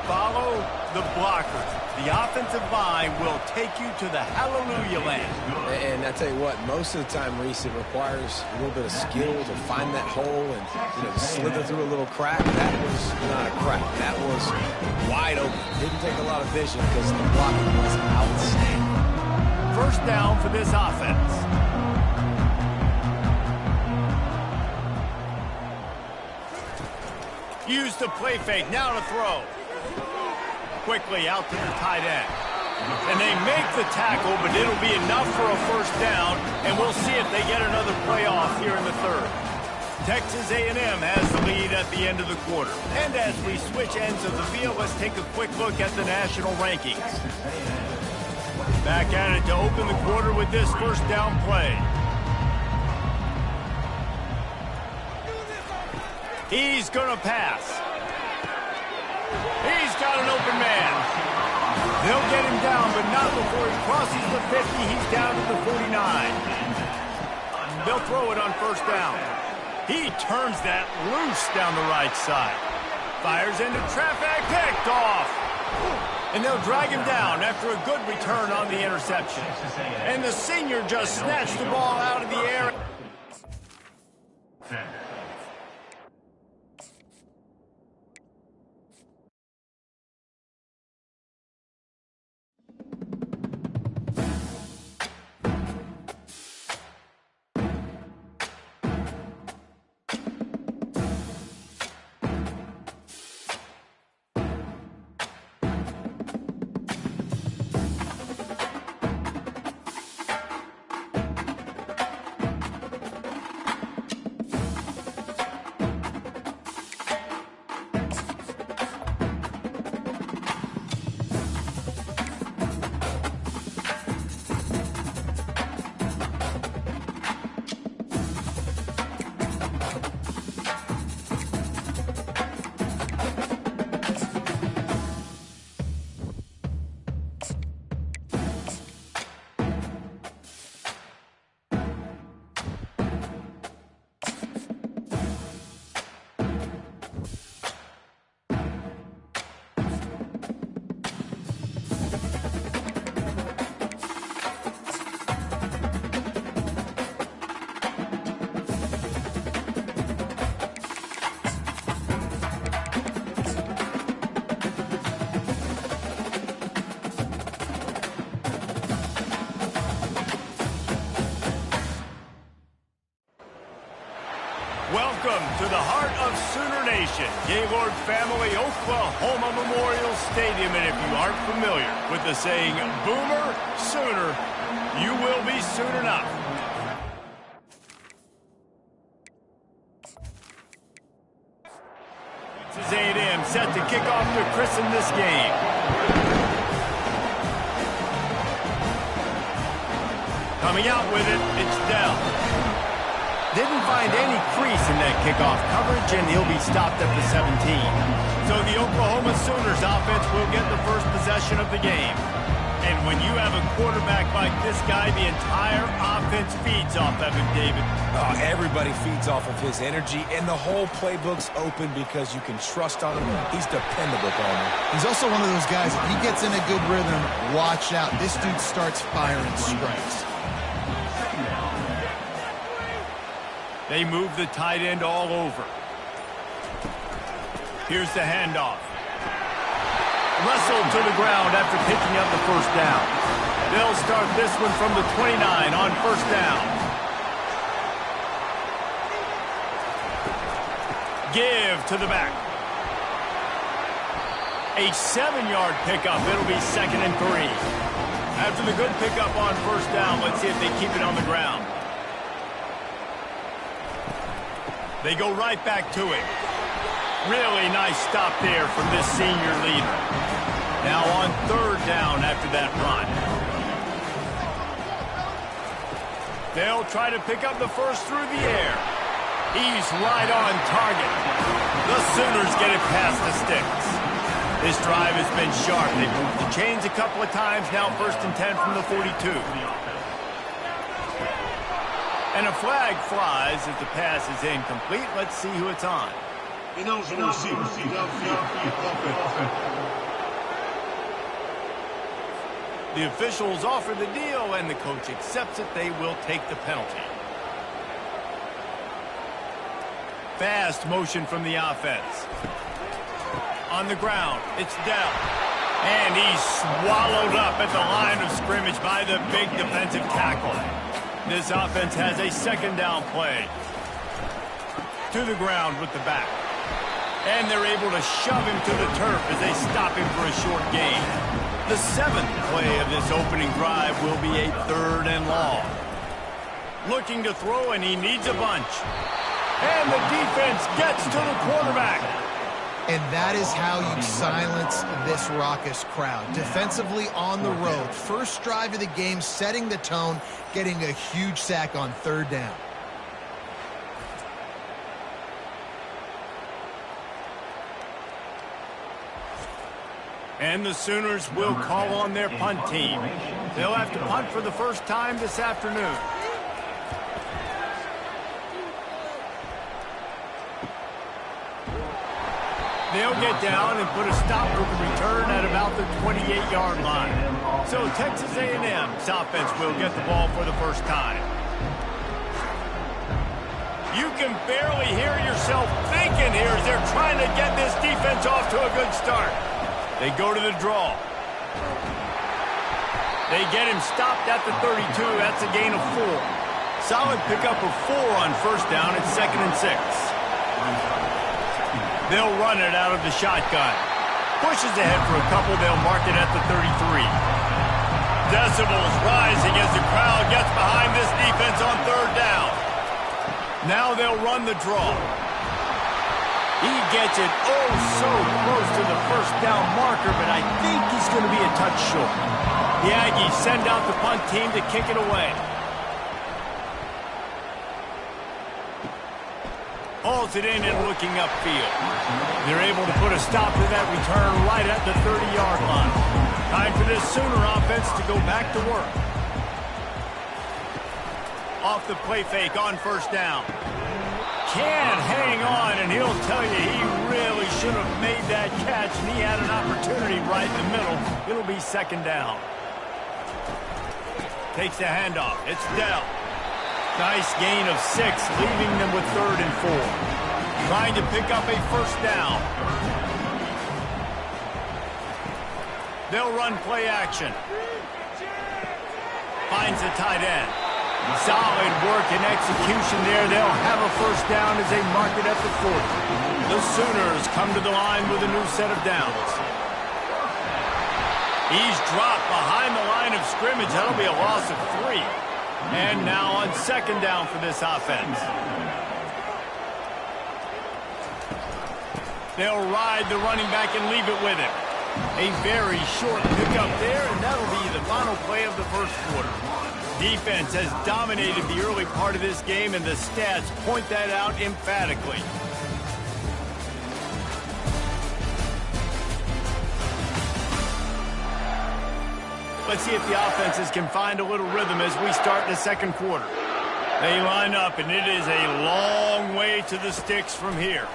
Follow the blockers. The offensive line will take you to the hallelujah land. And I tell you what, most of the time, Reese, it requires a little bit of skill to find that hole and to slither through a little crack. That was not a crack. That was wide open. Didn't take a lot of vision because the blocking was outstanding. 1st down for this offense. Use the play fake, now to throw. Quickly out to the tight end. And they make the tackle, but it'll be enough for a 1st down, and we'll see if they get another play off here in the 3rd. Texas A&M has the lead at the end of the quarter. And as we switch ends of the field, let's take a quick look at the national rankings. Back at it to open the quarter with this 1st down play. He's going to pass. He's got an open man. They'll get him down, but not before he crosses the 50. He's down to the 49. They'll throw it on 1st down. He turns that loose down the right side. Fires into traffic, picked off. And they'll drag him down after a good return on the interception. And the senior just snatched the ball out of the air. Welcome to the heart of Sooner Nation, Gaylord Family Oklahoma Memorial Stadium. And if you aren't familiar with the saying, Boomer Sooner, you will be soon enough. Texas A&M set to kick off to christen this game. Coming out with it, it's Dell. Didn't find any crease in that kickoff coverage, and he'll be stopped at the 17. So the Oklahoma Sooners offense will get the first possession of the game. And when you have a quarterback like this guy, the entire offense feeds off of him, David. Oh, everybody feeds off of his energy, and the whole playbook's open because you can trust on him. He's dependable, Palmer. He's also one of those guys, if he gets in a good rhythm, watch out. This dude starts firing strikes. They move the tight end all over. Here's the handoff. Wrestled to the ground after picking up the first down. They'll start this one from the 29 on first down. Give to the back. A 7-yard pickup. It'll be 2nd and 3. After the good pickup on first down, let's see if they keep it on the ground. They go right back to it. Really nice stop there from this senior leader. Now on 3rd down after that run. They'll try to pick up the first through the air. He's right on target. The Sooners get it past the sticks. This drive has been sharp. They've moved the chains a couple of times. Now 1st and 10 from the 42. And a flag flies as the pass is incomplete. Let's see who it's on. Ineligible receiver. The officials offer the deal, and the coach accepts it. They will take the penalty. Fast motion from the offense. On the ground, it's Dell. And he's swallowed up at the line of scrimmage by the big defensive tackle. This offense has a 2nd down play. To the ground with the back. And they're able to shove him to the turf as they stop him for a short gain. The 7th play of this opening drive will be a 3rd and long. Looking to throw, and he needs a bunch. And the defense gets to the quarterback. And that is how you silence this raucous crowd. Defensively on the road. First drive of the game, setting the tone, getting a huge sack on 3rd down. And the Sooners will call on their punt team. They'll have to punt for the first time this afternoon. They'll get down and put a stop to the return at about the 28-yard line. So Texas A&M's offense will get the ball for the first time. You can barely hear yourself thinking here as they're trying to get this defense off to a good start. They go to the draw. They get him stopped at the 32. That's a gain of 4. Solid pickup of 4 on first down. It's 2nd and 6. They'll run it out of the shotgun. Pushes ahead for a couple. They'll mark it at the 33. Decibels rising as the crowd gets behind this defense on 3rd down. Now they'll run the draw. He gets it oh so close to the first down marker, but I think he's going to be a touch short. The Aggies send out the punt team to kick it away. Hauls it in and looking upfield. They're able to put a stop to that return right at the 30-yard line. Time for this Sooner offense to go back to work. Off the play fake on first down. Can't hang on, and he'll tell you he really should have made that catch, and he had an opportunity right in the middle. It'll be 2nd down. Takes the handoff. It's Dell. Nice gain of 6, leaving them with 3rd and 4. Trying to pick up a first down. They'll run play action. Finds the tight end. Solid work and execution there. They'll have a first down as they mark it at the 40. The Sooners come to the line with a new set of downs. He's dropped behind the line of scrimmage. That'll be a loss of 3. And now on second down for this offense. They'll ride the running back and leave it with him. A very short pickup there, and that'll be the final play of the first quarter. Defense has dominated the early part of this game, and the stats point that out emphatically. Let's see if the offenses can find a little rhythm as we start the second quarter. They line up, and it is a long way to the sticks from here.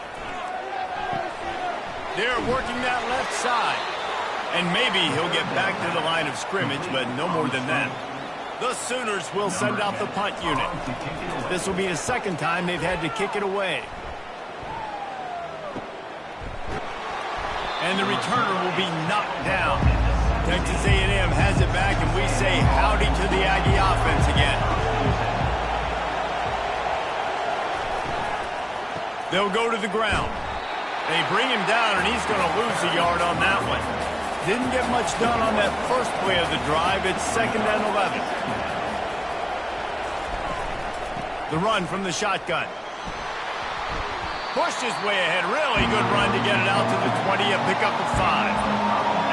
They're working that left side. And maybe he'll get back to the line of scrimmage, but no more than that. The Sooners will send out the punt unit. This will be the second time they've had to kick it away. And the returner will be knocked down. Texas A&M has it back, and we say howdy to the Aggie offense again. They'll go to the ground. They bring him down, and he's going to lose a yard on that one. Didn't get much done on that first play of the drive. It's 2nd and 11. The run from the shotgun. Pushed his way ahead. Really good run to get it out to the 20, a pickup of 5.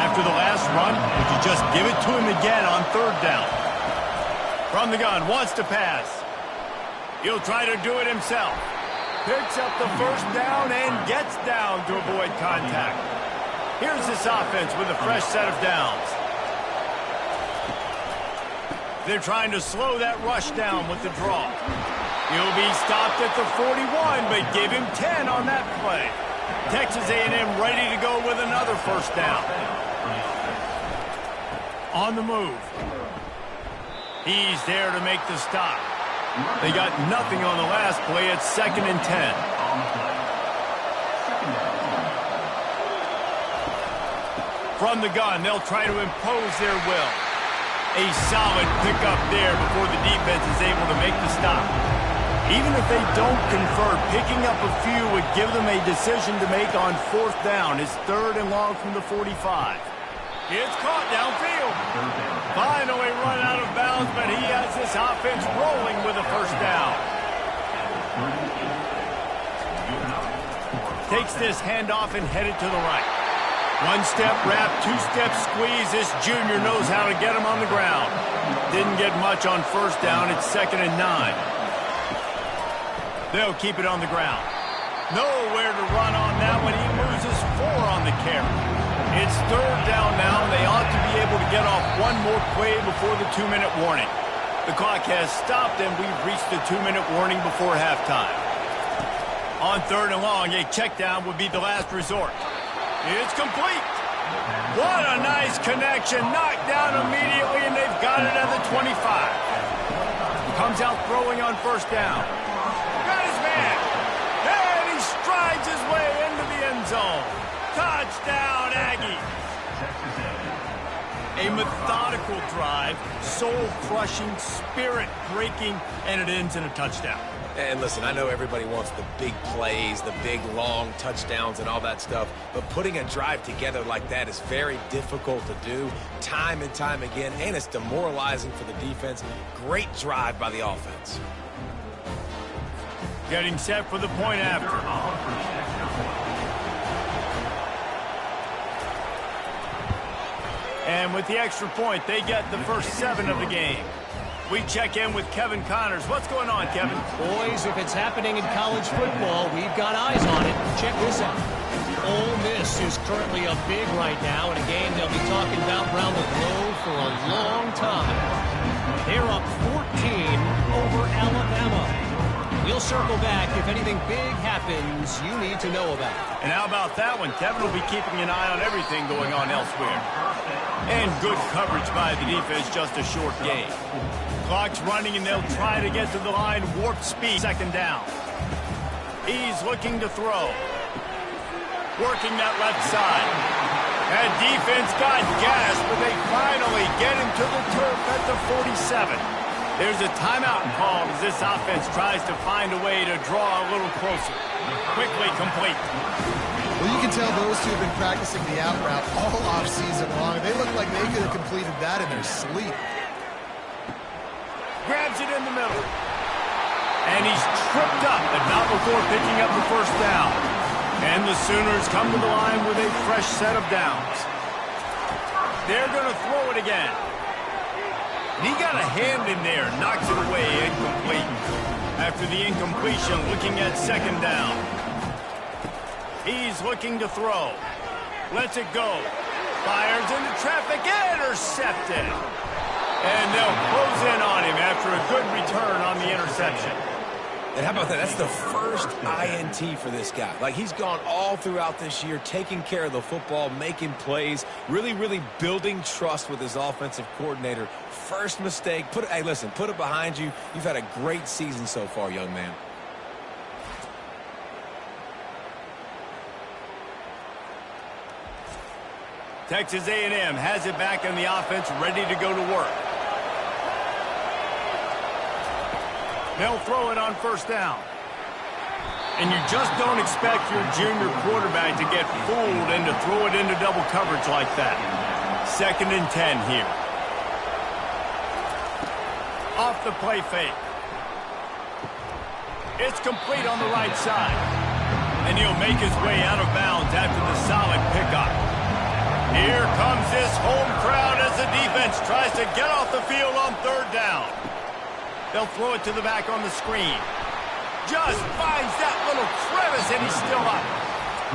After the last run, would you just give it to him again on third down? From the gun, wants to pass. He'll try to do it himself. Picks up the first down and gets down to avoid contact. Here's this offense with a fresh set of downs. They're trying to slow that rush down with the draw. He'll be stopped at the 41, but give him 10 on that play. Texas A&M ready to go with another first down. On the move. He's there to make the stop. They got nothing on the last play. It's 2nd and 10. From the gun, they'll try to impose their will. A solid pickup there before the defense is able to make the stop. Even if they don't convert, picking up a few would give them a decision to make on 4th down. It's 3rd and long from the 45. It's caught downfield. Finally run out of bounds, but he has this offense rolling with a first down. Takes this handoff and headed to the right. 1-step wrap, 2-step squeeze. This junior knows how to get him on the ground. Didn't get much on first down. It's 2nd and 9. They'll keep it on the ground. Nowhere to run on that one. He loses 4 on the carry. It's 3rd down now, and they ought to be able to get off one more play before the 2-minute warning. The clock has stopped, and we've reached the 2-minute warning before halftime. On 3rd and long, a check down would be the last resort. It's complete. What a nice connection. Knocked down immediately, and they've got it at the 25. Comes out throwing on first down. Got his man. And he strides his way into the end zone. Touchdown, Aggie. A methodical drive, soul-crushing, spirit-breaking, and it ends in a touchdown. And listen, I know everybody wants the big plays, the big, long touchdowns and all that stuff, but putting a drive together like that is very difficult to do time and time again, and it's demoralizing for the defense. Great drive by the offense. Getting set for the point after. And with the extra point, they get the first 7 of the game. We check in with Kevin Connors. What's going on, Kevin? Boys, if it's happening in college football, we've got eyes on it. Check this out. Ole Miss is currently up big right now in a game they'll be talking about around the globe for a long time. They're up 14 over Alabama. We'll circle back if anything big happens you need to know about. And how about that one? Kevin will be keeping an eye on everything going on elsewhere. And good coverage by the defense, just a short game. Clock's running, and they'll try to get to the line. Warp speed, 2nd down. He's looking to throw. Working that left side. That defense got gas, but they finally get him to the turf at the 47. There's a timeout called as this offense tries to find a way to draw a little closer. Quickly complete. Well, you can tell those two have been practicing the out route all off-season long. They look like they could have completed that in their sleep. Grabs it in the middle. And he's tripped up, but not before picking up the first down. And the Sooners come to the line with a fresh set of downs. They're going to throw it again. He got a hand in there, knocks it away, incomplete. After the incompletion, looking at second down. He's looking to throw. Lets it go. Fires into traffic, intercepted. And they'll close in on him after a good return on the interception. And how about that? That's the first INT for this guy. Like, he's gone all throughout this year, taking care of the football, making plays, really, really building trust with his offensive coordinator. First mistake. Hey, listen, put it behind you. You've had a great season so far, young man. Texas A&M has it back in the offense, ready to go to work. They'll throw it on first down. And you just don't expect your junior quarterback to get fooled and to throw it into double coverage like that. 2nd and 10 here. Off the play fake. It's complete on the right side. And he'll make his way out of bounds after the solid pickup. Here comes this home crowd as the defense tries to get off the field on 3rd down. They'll throw it to the back on the screen. Just finds that little crevice, and he's still up.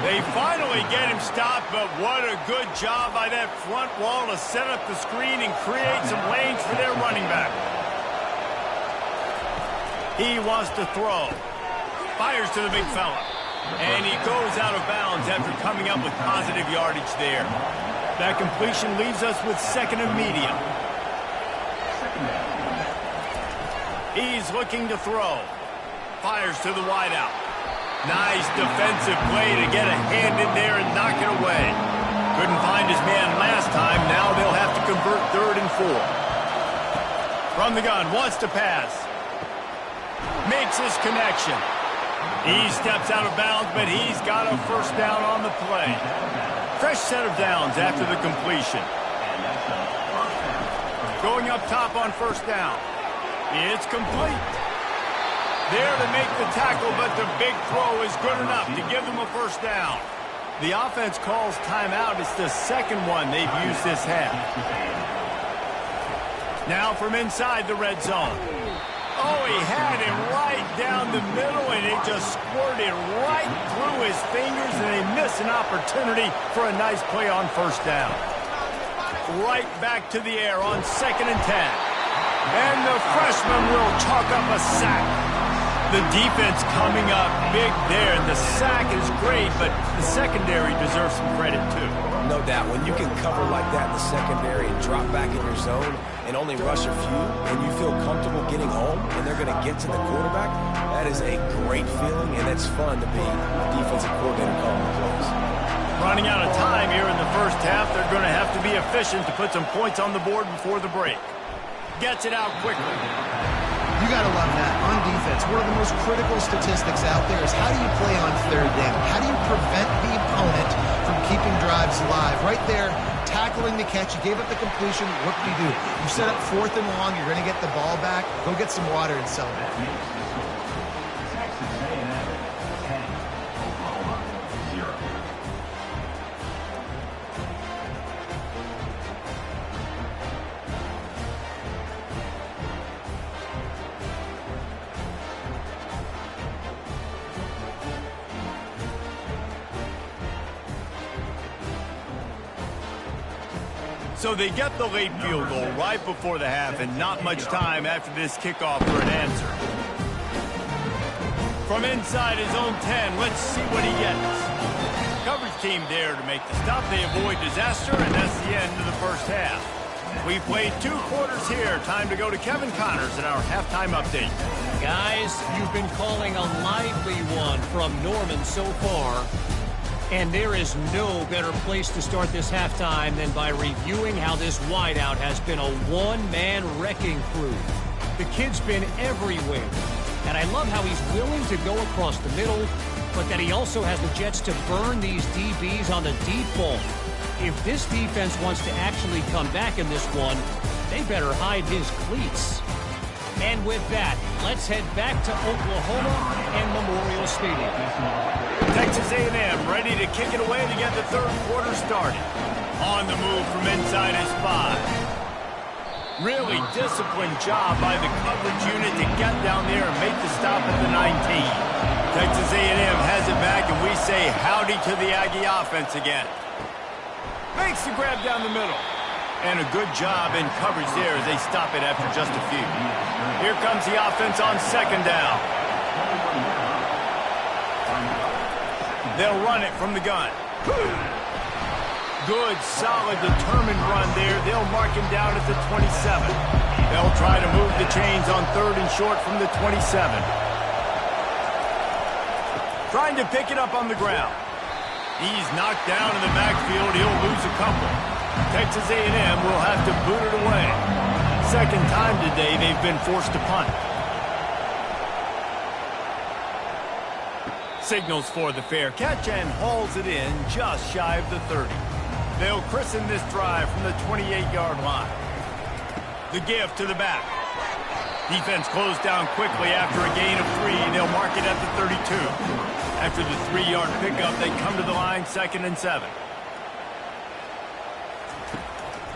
They finally get him stopped, but what a good job by that front wall to set up the screen and create some lanes for their running back. He wants to throw. Fires to the big fella. And he goes out of bounds after coming up with positive yardage there. That completion leaves us with 2nd and medium. He's looking to throw. Fires to the wideout. Nice defensive play to get a hand in there and knock it away. Couldn't find his man last time. Now they'll have to convert 3rd and 4. From the gun, wants to pass. Makes his connection. He steps out of bounds, but he's got a first down on the play. Fresh set of downs after the completion. Going up top on first down. It's complete. There to make the tackle, but the big throw is good enough to give them a first down. The offense calls timeout. It's the 2nd one they've used this half. Now from inside the red zone. Oh, he had him right down the middle, and it just squirted right through his fingers, and they miss an opportunity for a nice play on first down. Right back to the air on 2nd and 10. And the freshman will chalk up a sack. The defense coming up big there, and the sack is great, but the secondary deserves some credit too. No doubt. When you can cover like that in the secondary and drop back in your zone and only rush a few, and you feel comfortable getting home and they're going to get to the quarterback, that is a great feeling, and it's fun to be a defensive coordinator calling the plays. Running out of time here in the first half, they're going to have to be efficient to put some points on the board before the break. Gets it out quickly. You got to love that. On defense, one of the most critical statistics out there is how do you play on 3rd down? How do you prevent the opponent from keeping drives alive? Right there, tackling the catch. You gave up the completion. What do? You set up 4th and long. You're going to get the ball back. Go get some water and celebrate. Texas A&M 10, Oklahoma 0. So they get the late field goal right before the half, and not much time after this kickoff for an answer. From inside his own 10, let's see what he gets. Coverage team there to make the stop. They avoid disaster, and that's the end of the first half. We played 2 quarters here. Time to go to Kevin Connors in our halftime update. Guys, you've been calling a lively one from Norman so far. And there is no better place to start this halftime than by reviewing how this wideout has been a one-man wrecking crew. The kid's been everywhere. And I love how he's willing to go across the middle, but that he also has the Jets to burn these DBs on the deep ball. If this defense wants to actually come back in this one, they better hide his cleats. And with that, let's head back to Oklahoma and Memorial Stadium. Texas A&M ready to kick it away to get the third quarter started. On the move from inside his 5. Really disciplined job by the coverage unit to get down there and make the stop at the 19. Texas A&M has it back, and we say howdy to the Aggie offense again. Makes the grab down the middle. And a good job in coverage there as they stop it after just a few. Here comes the offense on second down. They'll run it from the gun. Good, solid, determined run there. They'll mark him down at the 27. They'll try to move the chains on third and short from the 27. Trying to pick it up on the ground. He's knocked down in the backfield. He'll lose a couple. Texas A&M will have to boot it away. Second time today they've been forced to punt. Signals for the fair catch and hauls it in just shy of the 30. They'll christen this drive from the 28-yard line. The give to the back. Defense closed down quickly after a gain of 3. They'll mark it at the 32. After the 3-yard pickup, they come to the line, 2nd and 7.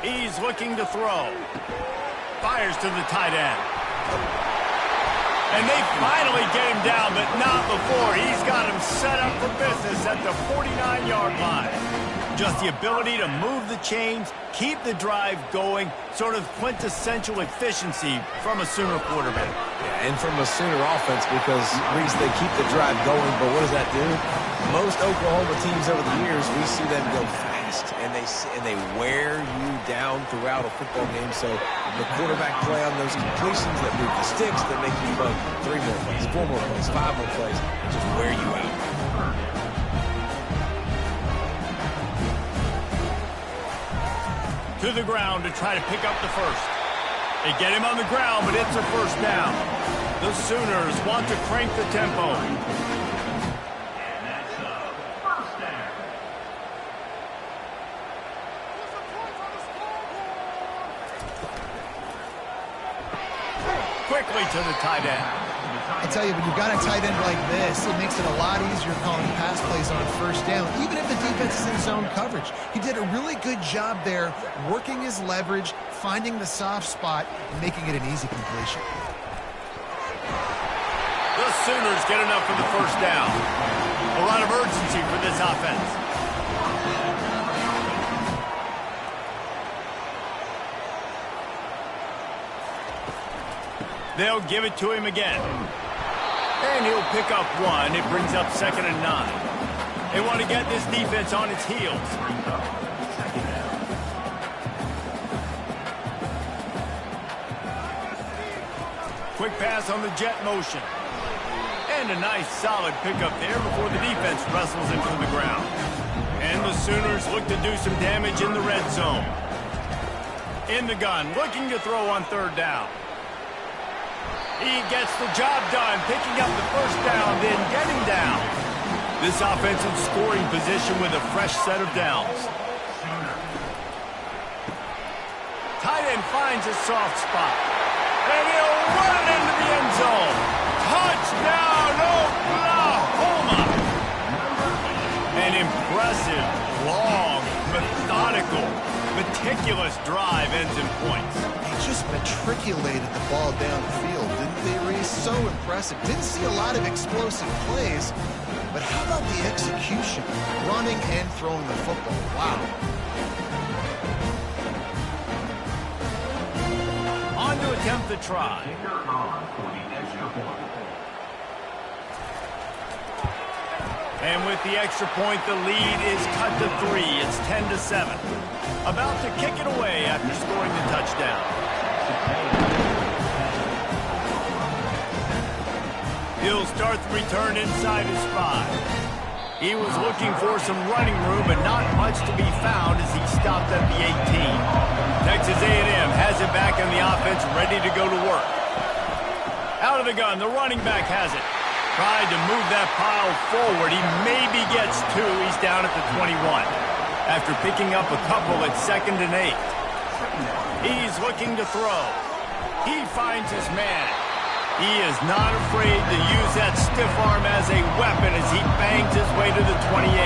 He's looking to throw. Fires to the tight end. And they finally get him down, but not before. He's got him set up for business at the 49-yard line. Just the ability to move the chains, keep the drive going, sort of quintessential efficiency from a Sooner quarterback. Yeah, and from a Sooner offense because, Reese, they keep the drive going, but what does that do? Most Oklahoma teams over the years, we see them go fast, and they wear you down throughout a football game. So the quarterback play on those completions that move the sticks, that make you run 3 more plays, 4 more plays, 5 more plays, and just wear you out. To the ground to try to pick up the first. They get him on the ground, but it's a first down. The Sooners want to crank the tempo. And that's a first down. Quickly to the tight end. I tell you, when you've got a tight end like this, it makes it a lot easier calling pass plays on first down, even if the defense is in zone coverage. He did a really good job there, working his leverage, finding the soft spot, and making it an easy completion. The Sooners get enough for the first down. A lot of urgency for this offense. They'll give it to him again. And he'll pick up 1. It brings up 2nd and 9. They want to get this defense on its heels. Quick pass on the jet motion. And a nice solid pickup there before the defense wrestles him to the ground. And the Sooners look to do some damage in the red zone. In the gun, looking to throw on third down. He gets the job done, picking up the first down, then getting down. This offense in scoring position with a fresh set of downs. Tight end finds a soft spot. And he'll run it into the end zone. Touchdown, Oklahoma! An impressive, long, methodical, meticulous drive ends in points. They just matriculated the ball downfield, didn't they, Reese? So impressive. Didn't see a lot of explosive plays, but how about the execution? Running and throwing the football. Wow. On to attempt the try. Kicker on for the extra point. And with the extra point, the lead is cut to 3. It's 10-7. About to kick it away after scoring the touchdown. He'll start the return inside his 5. He was looking for some running room, but not much to be found as he stopped at the 18. Texas A&M has it back on the offense, ready to go to work. Out of the gun, the running back has it. Tried to move that pile forward. He maybe gets 2. He's down at the 21. After picking up a couple at 2nd and 8. He's looking to throw. He finds his man. He is not afraid to use that stiff arm as a weapon as he bangs his way to the 28.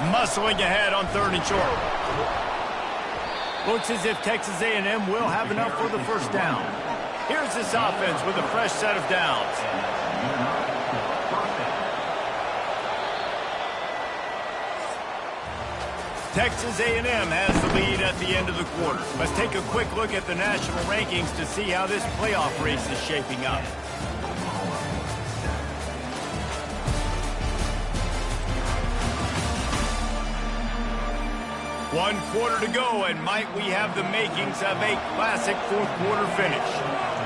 Muscling ahead on 3rd and short. Looks as if Texas A&M will have enough for the first down. Here's this offense with a fresh set of downs. Texas A&M has the lead at the end of the quarter. Let's take a quick look at the national rankings to see how this playoff race is shaping up. One quarter to go, and might we have the makings of a classic fourth quarter finish.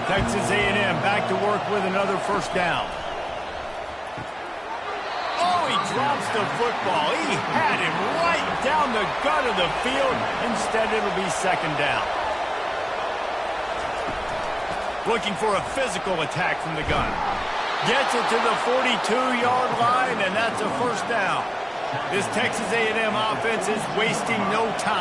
Texas A&M back to work with another first down. Oh, he drops the football. He had him right down the gut of the field. Instead, it'll be 2nd down. Looking for a physical attack from the gun. Gets it to the 42-yard line, and that's a first down. This Texas A&M offense is wasting no time.